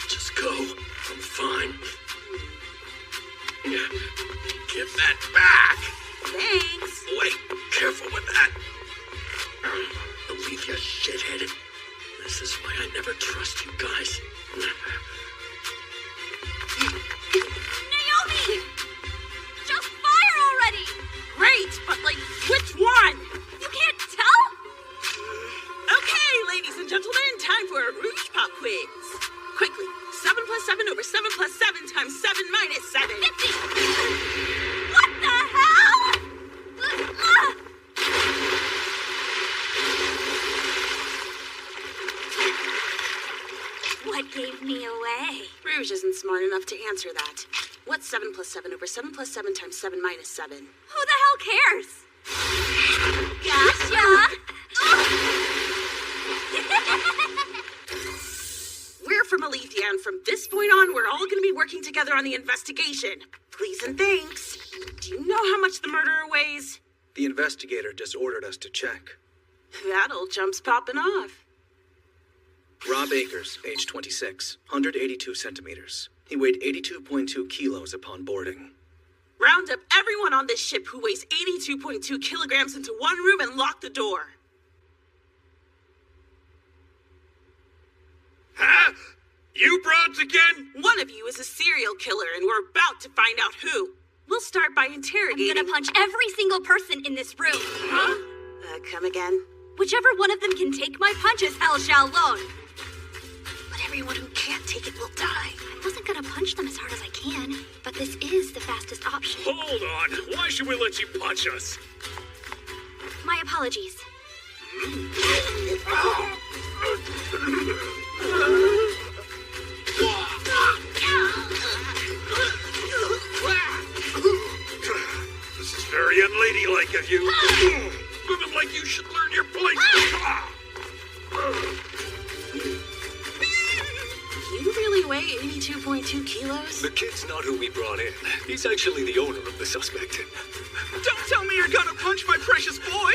Just go. I'm fine. Give that back! Thanks. Wait, careful with that. Believe you're shit-headed. This is why I never trust you guys. Naomi! Just fire already! Great, but which one? You can't tell? Okay, ladies and gentlemen, time for a Rouge Pop quiz. Quickly, 7 plus 7 over 7 plus 7 times 7 minus 7. 50! What the hell? What gave me away? Rouge isn't smart enough to answer that. What's 7 plus 7 over 7 plus 7 times 7 minus 7? Who the hell cares? Gotcha! We're from Alethea, and from this point on, we're all going to be working together on the investigation. Please and thanks. Do you know how much the murderer weighs? The investigator just ordered us to check. That old jump's popping off. Rob Akers, age 26, 182 centimeters. He weighed 82.2 kilos upon boarding. Round up everyone on this ship who weighs 82.2 kilograms into one room and lock the door. Huh? You broads again? One of you is a serial killer, and we're about to find out who. We'll start by interrogating... I'm gonna punch every single person in this room. Huh? Come again? Whichever one of them can take my punches, hell shall alone. But everyone who can't take it will die. I wasn't gonna punch them as hard as I can, but this is the fastest option. Hold on. Why should we let you punch us? My apologies. This is very unladylike of you. Moving like you should learn your place. You really weigh 82.2 kilos? The kid's not who we brought in. He's actually the owner of the suspect. Don't tell me you're gonna punch my precious boy!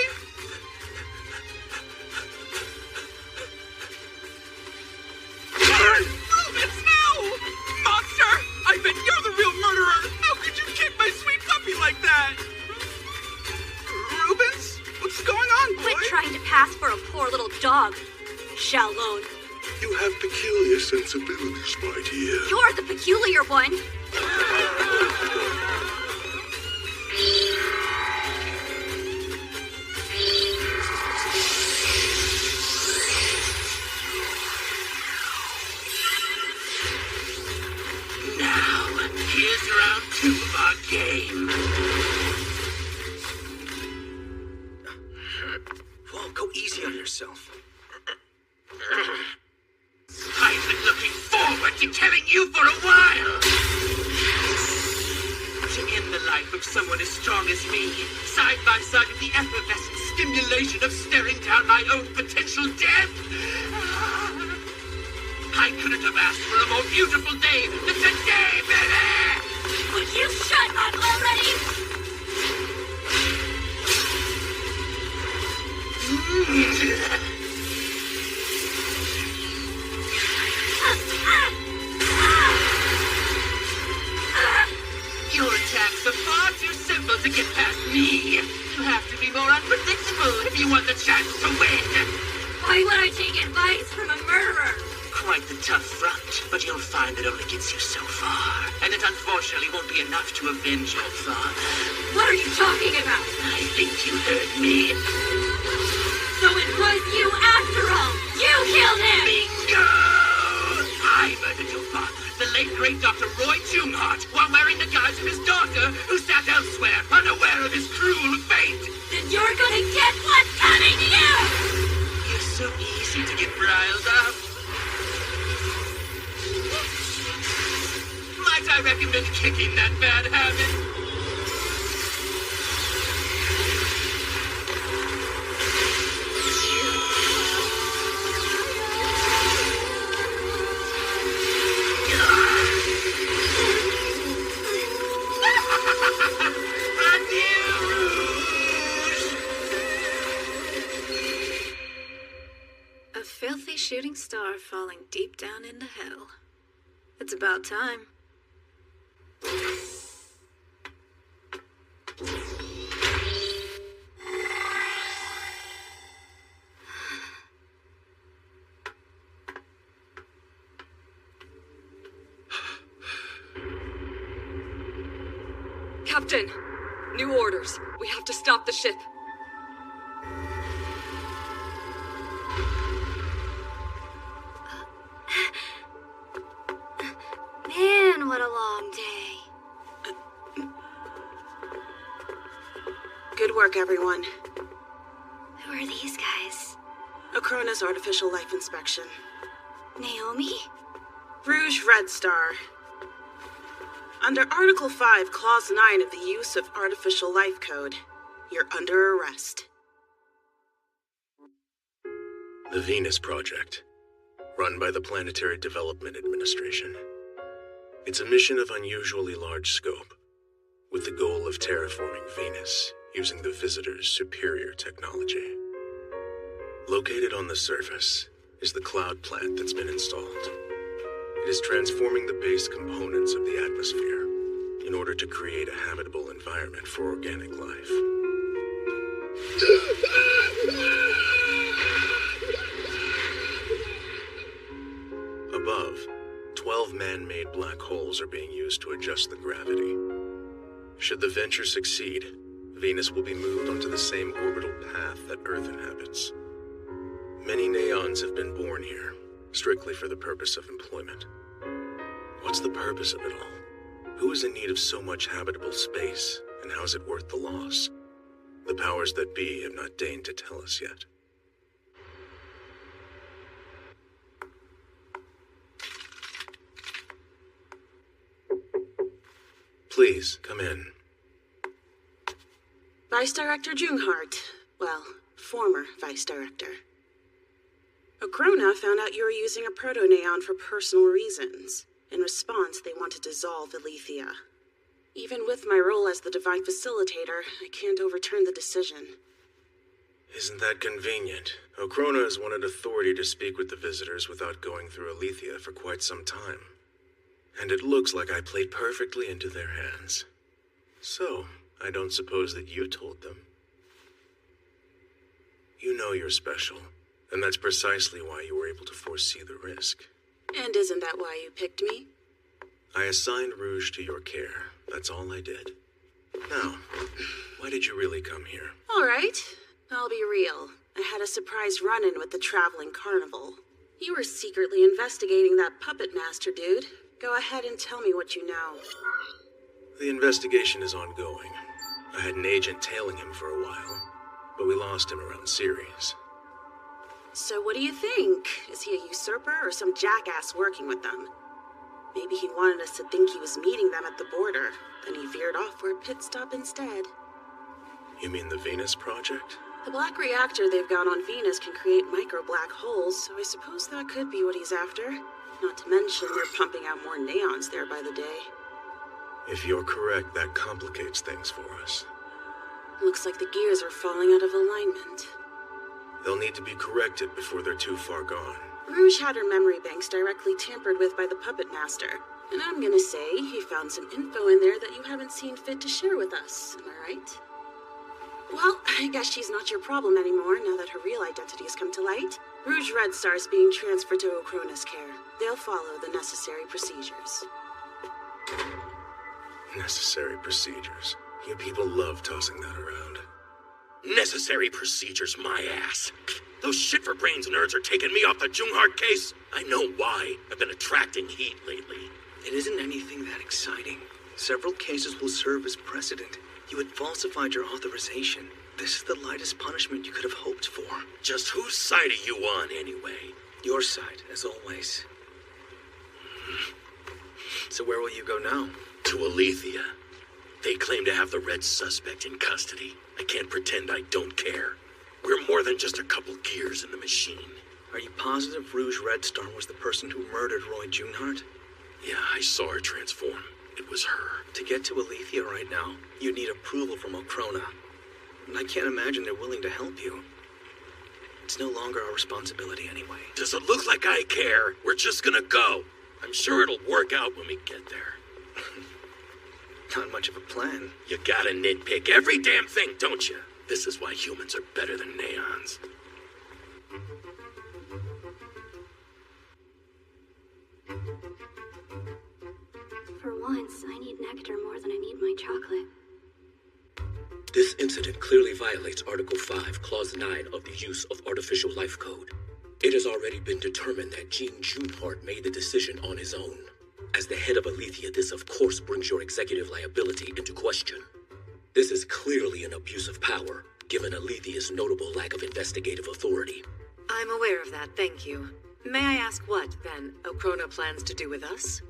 Rubens, no! Monster! I bet you're the real murderer! How could you kick my sweet puppy like that? Rubens? What's going on, boy? Quit trying to pass for a poor little dog, Shalone. You have peculiar sensibilities, my dear. You're the peculiar one. Now, here's round 2 of our game. Whoa, go easy on yourself. I've been looking forward to killing you for a while. To end the life of someone as strong as me, side by side with the effervescent stimulation of staring down my own potential death. I couldn't have asked for a more beautiful day than today, baby! Would you shut up already? Your attacks are far too simple to get past me. You have to be more unpredictable if you want the chance to win. Why would I take advice from a murderer? Quite the tough front, but you'll find it only gets you so far. And it unfortunately won't be enough to avenge your father. What are you talking about? I think you heard me. So it was you after all. You killed him! Bingo! I murdered your father, the late great Dr. Roy Junghart, while wearing the guise of his daughter, who sat elsewhere, unaware of his cruel fate. Then you're gonna get what's coming to you! You're so easy to get riled up. Might I recommend kicking that bad habit? shooting star falling deep down into hell. It's about time. Captain! New orders. We have to stop the ship. Man, what a long day. Good work, everyone. Who are these guys? Okrona's artificial life inspection. Naomi? Rouge Red Star. Under Article 5, Clause 9 of the Use of Artificial Life Code, you're under arrest. The Venus Project, run by the Planetary Development Administration. It's a mission of unusually large scope, with the goal of terraforming Venus using the visitor's superior technology. Located on the surface is the cloud plant that's been installed. It is transforming the base components of the atmosphere in order to create a habitable environment for organic life. Above, 12 man-made black holes are being used to adjust the gravity. Should the venture succeed, Venus will be moved onto the same orbital path that Earth inhabits. Many Neons have been born here, strictly for the purpose of employment. What's the purpose of it all? Who is in need of so much habitable space, and how is it worth the loss? The powers that be have not deigned to tell us yet. Please, come in. Vice Director Junghart. Well, former Vice Director. Okrona found out you were using a proto-neon for personal reasons. In response, they want to dissolve Alethea. Even with my role as the Divine Facilitator, I can't overturn the decision. Isn't that convenient? Okrona has wanted authority to speak with the visitors without going through Alethea for quite some time. And it looks like I played perfectly into their hands. So, I don't suppose that you told them. You know you're special, and that's precisely why you were able to foresee the risk. And isn't that why you picked me? I assigned Rouge to your care. That's all I did. Now, why did you really come here? All right, I'll be real. I had a surprise run-in with the traveling carnival. You were secretly investigating that puppet master dude. Go ahead and tell me what you know. The investigation is ongoing. I had an agent tailing him for a while, but we lost him around Ceres. So what do you think? Is he a usurper or some jackass working with them? Maybe he wanted us to think he was meeting them at the border, then he veered off for a pit stop instead. You mean the Venus Project? The black reactor they've got on Venus can create micro-black holes, so I suppose that could be what he's after. Not to mention they're pumping out more neons there by the day. If you're correct, that complicates things for us. Looks like the gears are falling out of alignment. They'll need to be corrected before they're too far gone. Rouge had her memory banks directly tampered with by the Puppet Master. And I'm gonna say he found some info in there that you haven't seen fit to share with us, am I right? Well, I guess she's not your problem anymore now that her real identity has come to light. Rouge Red Star is being transferred to Okrona's care. They'll follow the necessary procedures. Necessary procedures. You people love tossing that around. Necessary procedures, my ass. Those shit-for-brains nerds are taking me off the Junghart case. I know why. I've been attracting heat lately. It isn't anything that exciting. Several cases will serve as precedent. You had falsified your authorization. This is the lightest punishment you could have hoped for. Just whose side are you on, anyway? Your side, as always. So where will you go now? To Alethea. They claim to have the red suspect in custody. I can't pretend I don't care. We're more than just a couple gears in the machine. Are you positive Rouge Red Star was the person who murdered Roy Junghart? Yeah, I saw her transform. It was her. To get to Alethea right now, you need approval from Okrona. And I can't imagine they're willing to help you. It's It's no longer our responsibility anyway. Does it look like I care? We're just gonna go. I'm sure it'll work out when we get there. Not much of a plan. You gotta nitpick every damn thing, don't you? This is why humans are better than Neons. For once, I need nectar more than I need my chocolate. This incident clearly violates Article 5, Clause 9 of the Use of Artificial Life Code. It has already been determined that Gene Junehart made the decision on his own. As the head of Alethea, this of course brings your executive liability into question. This is clearly an abuse of power, given Alethea's notable lack of investigative authority. I'm aware of that, thank you. May I ask what, then, Ochrona plans to do with us?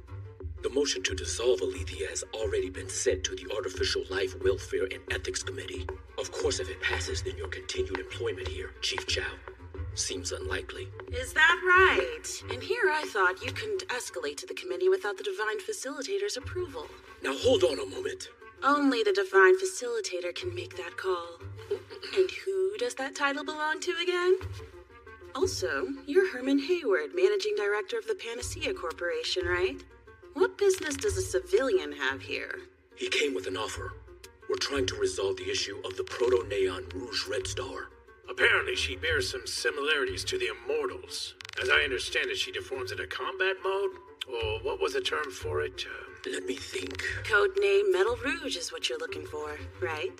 The motion to dissolve Alethea has already been sent to the Artificial Life Welfare and Ethics Committee. Of course, if it passes, then your continued employment here, Chief Chow, seems unlikely. Is that right? And here I thought you couldn't escalate to the committee without the Divine Facilitator's approval. Now hold on a moment. Only the Divine Facilitator can make that call. And who does that title belong to again? Also, you're Herman Hayward, Managing Director of the Panacea Corporation, right? What business does a civilian have here? He came with an offer. We're trying to resolve the issue of the Proto-Neon Rouge Red Star. Apparently, she bears some similarities to the Immortals. As I understand it, she deforms into combat mode? Or what was the term for it? Let me think. Codename Metal Rouge is what you're looking for, right?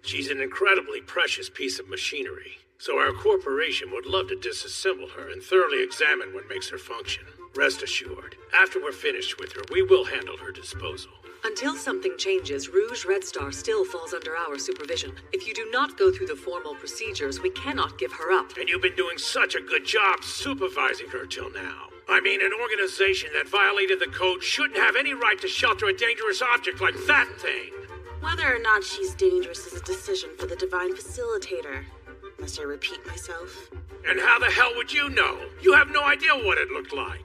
She's an incredibly precious piece of machinery. So our corporation would love to disassemble her and thoroughly examine what makes her function. Rest assured, after we're finished with her, we will handle her disposal. Until something changes, Rouge Red Star still falls under our supervision. If you do not go through the formal procedures, we cannot give her up. And you've been doing such a good job supervising her till now. I mean, an organization that violated the code shouldn't have any right to shelter a dangerous object like that thing. Whether or not she's dangerous is a decision for the Divine Facilitator. Must I repeat myself? And how the hell would you know? You have no idea what it looked like.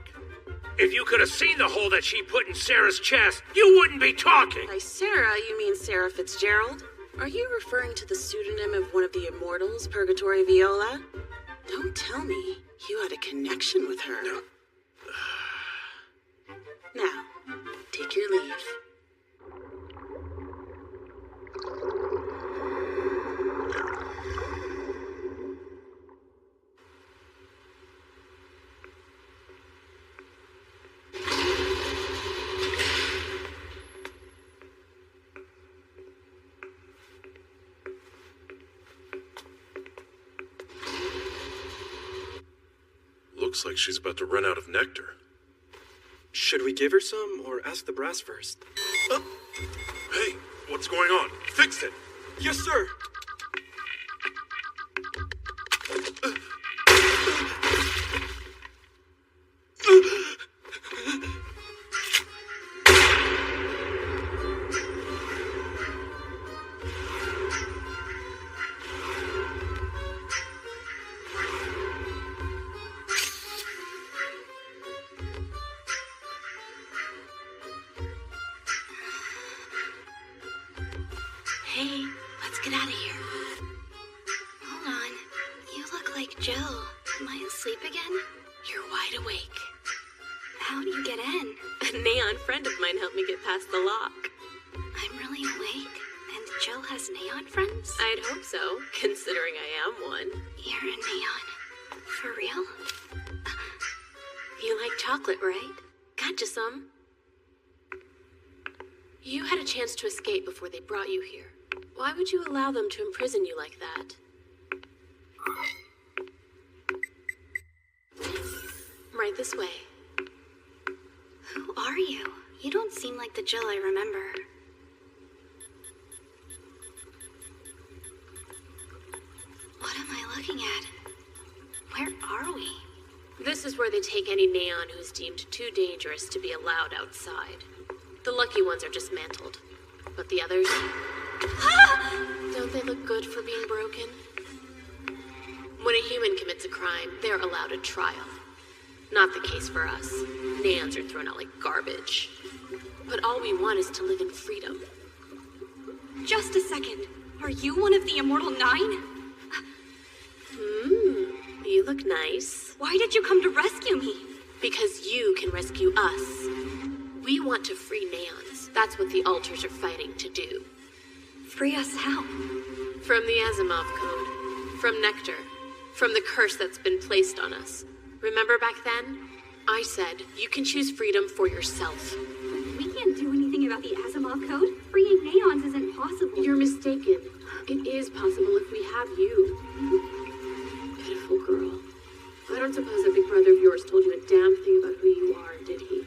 If you could have seen the hole that she put in Sarah's chest, you wouldn't be talking. By Sarah, you mean Sarah Fitzgerald? Are you referring to the pseudonym of one of the Immortals, Purgatory Viola? Don't tell me you had a connection with her. No. Now, take your leave. Looks like she's about to run out of nectar. Should we give her some, or ask the brass first? Hey, what's going on? Fix it! Yes, sir! Hey, let's get out of here. Hold on. You look like Jill. Am I asleep again? You're wide awake. How'd you get in? A neon friend of mine helped me get past the lock. I'm really awake. And Jill has neon friends? I'd hope so, considering I am one. You're a neon. For real? You like chocolate, right? Got you some. You had a chance to escape before they brought you here. Why would you allow them to imprison you like that? Right this way. Who are you? You don't seem like the Jill I remember. What am I looking at? Where are we? This is where they take any neon who's deemed too dangerous to be allowed outside. The lucky ones are dismantled. But the others... Don't they look good for being broken? When a human commits a crime, they're allowed a trial. Not the case for us. Neons are thrown out like garbage. But all we want is to live in freedom. Just a second. Are you one of the Immortal 9? look nice. Why did you come to rescue me? Because you can rescue us. We want to free Neons. That's what the alters are fighting to do. Free us how? From the Asimov Code. From Nectar. From the curse that's been placed on us. Remember back then? I said, you can choose freedom for yourself. We can't do anything about the Asimov Code. Freeing Neons isn't possible. You're mistaken. It is possible if we have you. Pitiful girl. I don't suppose that big brother of yours told you a damn thing about who you are, did he?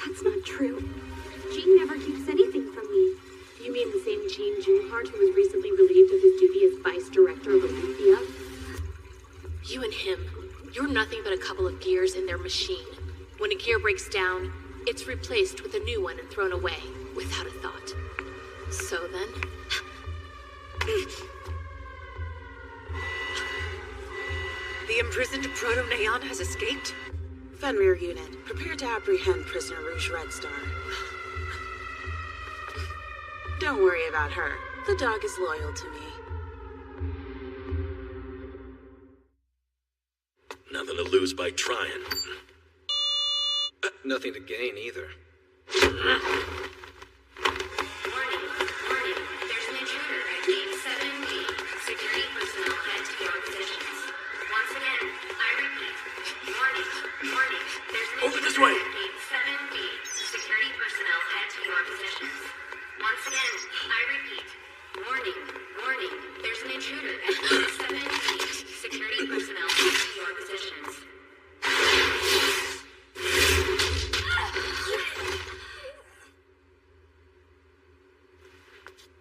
That's not true. Gene never keeps anything from me. You mean the same Gene Junehart who was recently relieved of his duty as vice director of Alethea? You and him, you're nothing but a couple of gears in their machine. When a gear breaks down, it's replaced with a new one and thrown away, without a thought. So then... The imprisoned Proto-Neon has escaped? Fenrir unit, prepare to apprehend prisoner Rouge Red Star. Don't worry about her. The dog is loyal to me. Nothing to lose by trying. Nothing to gain either. Warning, there's an intruder at gate 7B. Security personnel head to your positions. Once again, I repeat, warning, there's an Over this intruder way. at gate 7B. Security personnel head to your positions. Once again, I repeat, warning, there's an intruder at gate 7B. Security personnel head to your positions.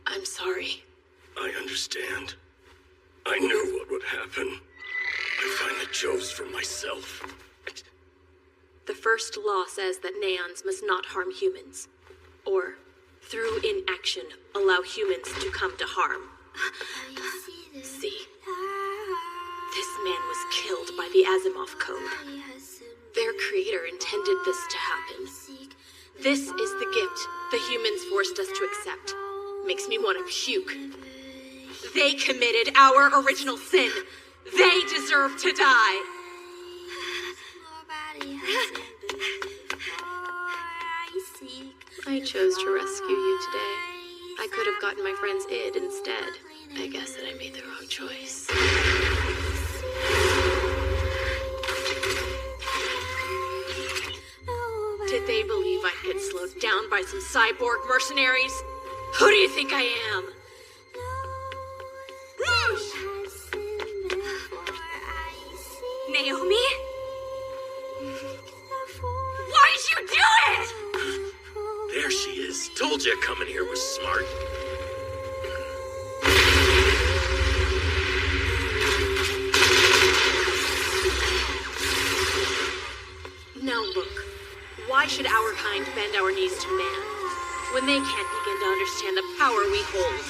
I'm sorry. I understand. I knew what would happen. I finally chose for myself. The first law says that Neons must not harm humans. Or, through inaction, allow humans to come to harm. See? This man was killed by the Asimov Code. Their creator intended this to happen. This is the gift the humans forced us to accept. Makes me want to puke. They committed our original sin. They deserve to die. I chose to rescue you today. I could have gotten my friend's id instead. I guess that I made the wrong choice. Did they believe I'd get slowed down by some cyborg mercenaries? Who do you think I am? Rouge! Naomi? Why'd you do it? There she is. Told you coming here was smart. Now look, why should our kind bend our knees to man when they can't begin to understand the power we hold?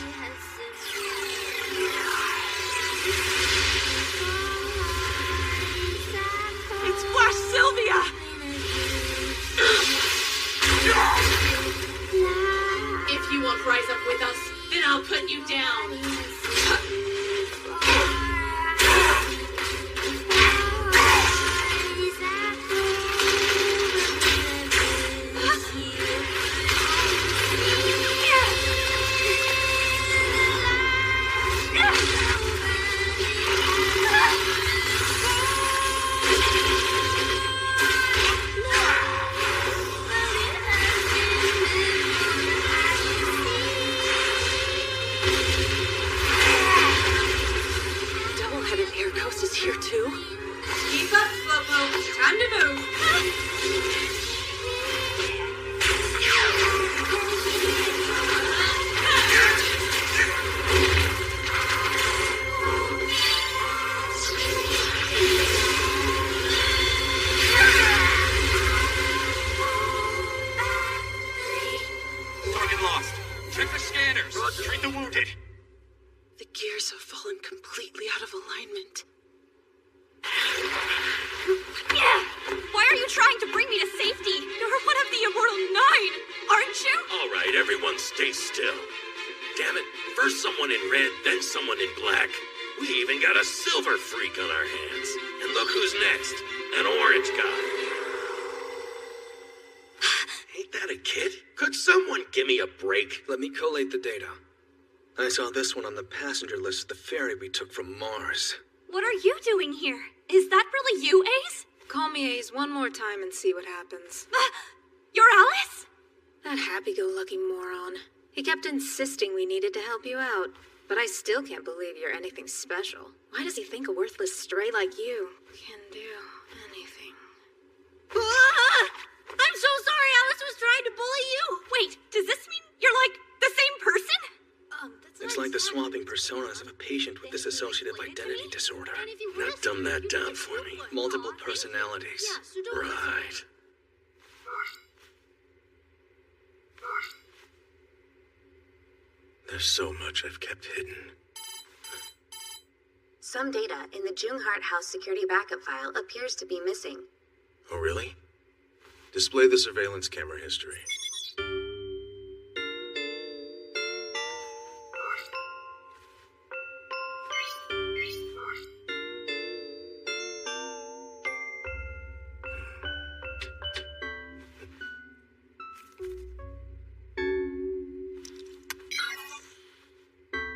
It's Flash Sylvia! If you won't rise up with us, then I'll put you down. Here too. Keep up, Slowpoke. Time to move. Target lost. Check the scanners. Treat the wounded. The gears have fallen completely out of alignment. Why are you trying to bring me to safety? You're one of the Immortal Nine, aren't you? All right, everyone stay still. Damn it. First someone in red, then someone in black. We even got a silver freak on our hands. And look who's next. An orange guy. Ain't that a kid? Could someone give me a break? Let me collate the data. I saw this one on the passenger list of the ferry we took from Mars. What are you doing here? Is that really you, Ace? Call me Ace one more time and see what happens. You're Alice? That happy-go-lucky moron. He kept insisting we needed to help you out. But I still can't believe you're anything special. Why does he think a worthless stray like you can do anything? I'm so sorry Alice was trying to bully you. Wait, does this mean you're like the same person? It's like the swapping personas of a patient with dissociative identity disorder. Now dumb that down for me. Multiple personalities. Right. There's so much I've kept hidden. Some data in the Junghart House security backup file appears to be missing. Oh, really? Display the surveillance camera history.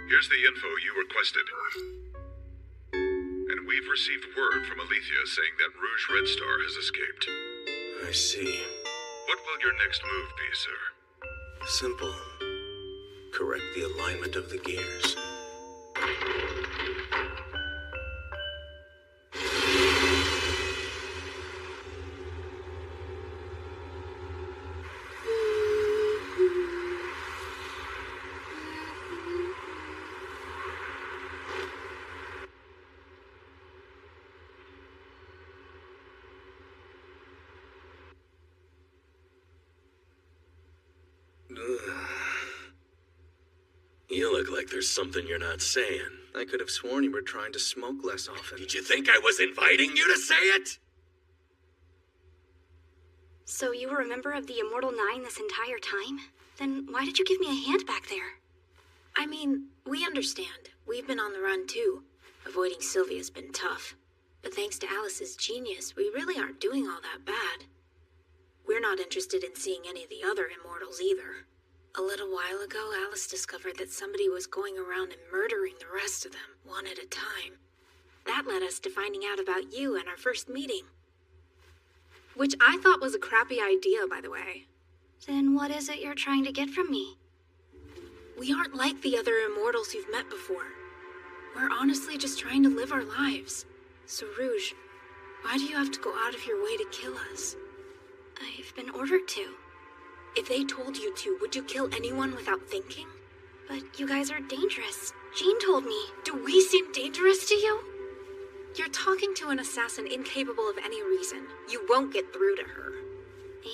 Here's the info you requested. And we've received word from Alethea saying that Rouge Red Star has escaped. I see. What will your next move be, sir? Simple. Correct the alignment of the gears. You look like there's something you're not saying. I could have sworn you were trying to smoke less often. Did you think I was inviting you to say it? So you were a member of the Immortal Nine this entire time? Then why did you give me a hand back there? I mean, we understand. We've been on the run too. Avoiding Sylvia's been tough. But thanks to Alice's genius, we really aren't doing all that bad. We're not interested in seeing any of the other immortals either. A little while ago, Alice discovered that somebody was going around and murdering the rest of them, one at a time. That led us to finding out about you and our first meeting. Which I thought was a crappy idea, by the way. Then what is it you're trying to get from me? We aren't like the other immortals you've met before. We're honestly just trying to live our lives. So Rouge, why do you have to go out of your way to kill us? I've been ordered to. If they told you to, would you kill anyone without thinking? But you guys are dangerous. Jean told me. Do we seem dangerous to you? You're talking to an assassin incapable of any reason. You won't get through to her.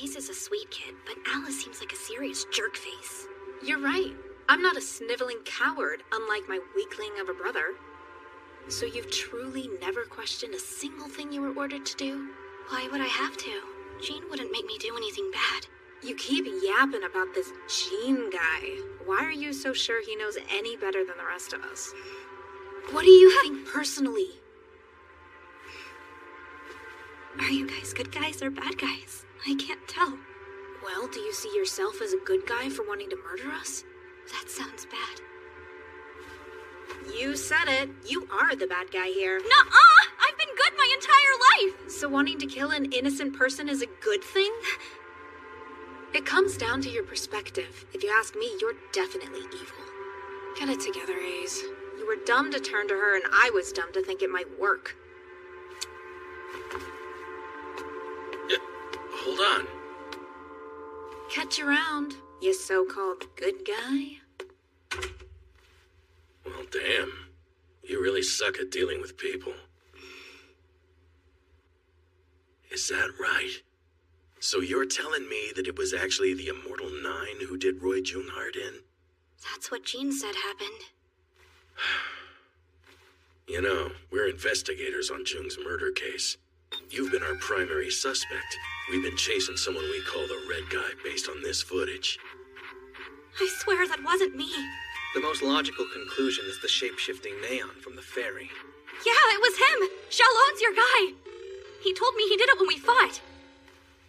Ace is a sweet kid, but Alice seems like a serious jerkface. You're right. I'm not a sniveling coward, unlike my weakling of a brother. So you've truly never questioned a single thing you were ordered to do? Why would I have to? Jean wouldn't make me do anything bad. You keep yapping about this Jean guy. Why are you so sure he knows any better than the rest of us? What do you think personally? Are you guys good guys or bad guys? I can't tell. Well, do you see yourself as a good guy for wanting to murder us? That sounds bad. You said it. You are the bad guy here. Nuh-uh! I've been good my entire life! So wanting to kill an innocent person is a good thing? It comes down to your perspective. If you ask me, you're definitely evil. Get it together, Ace. You were dumb to turn to her, and I was dumb to think it might work. Hold on. Catch you around, you so-called good guy. Well, damn. You really suck at dealing with people. Is that right? So you're telling me that it was actually the Immortal Nine who did Roy Junghart in? That's what Jean said happened. You know, we're investigators on Jung's murder case. You've been our primary suspect. We've been chasing someone we call the Red Guy based on this footage. I swear that wasn't me. The most logical conclusion is the shape-shifting Neon from the ferry. Yeah, it was him! Shalon's your guy! He told me he did it when we fought.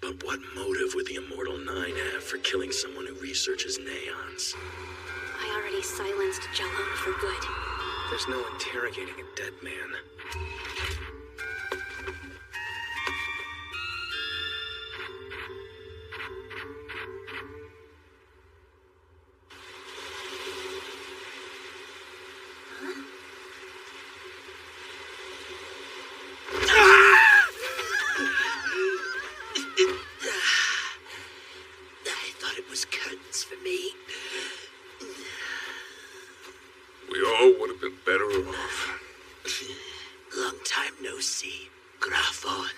But what motive would the Immortal Nine have for killing someone who researches neons? I already silenced Jalon for good. There's no interrogating a dead man. I thought it was curtains for me. We all would have been better off. Long time no see, Grafon.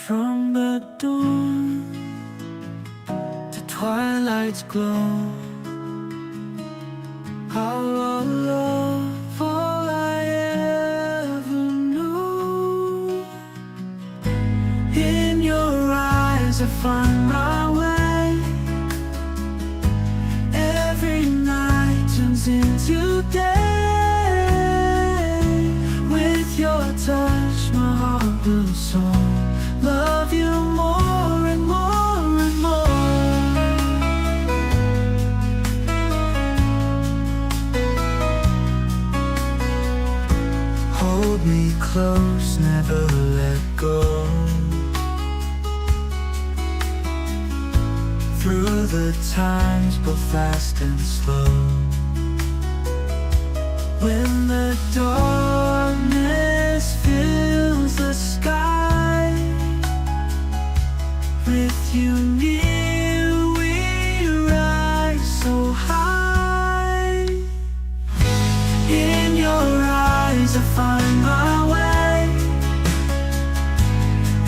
From the dawn to twilight's glow, our love, all I ever knew. In your eyes I find my way. Every night turns into day. With your touch through the times both fast and slow. When the darkness fills the sky, with you near we rise so high. In your eyes I find my way.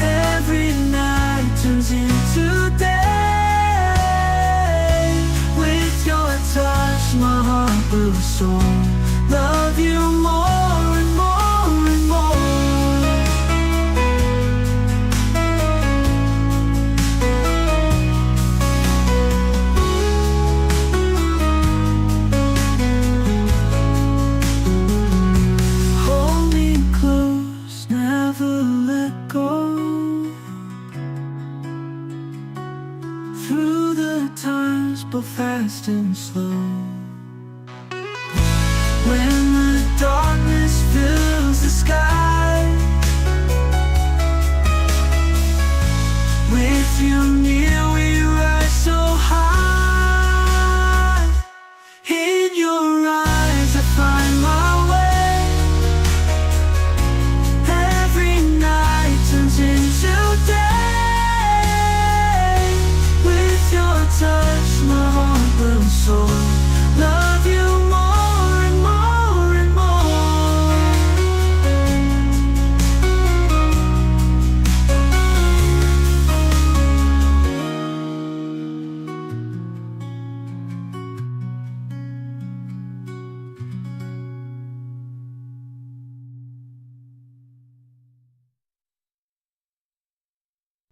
Every night turns into day. With your touch my heart will soar. Love you more and more and more. Hold me close, never let go. Through the times both fast and slow. When the darkness fills the sky, with you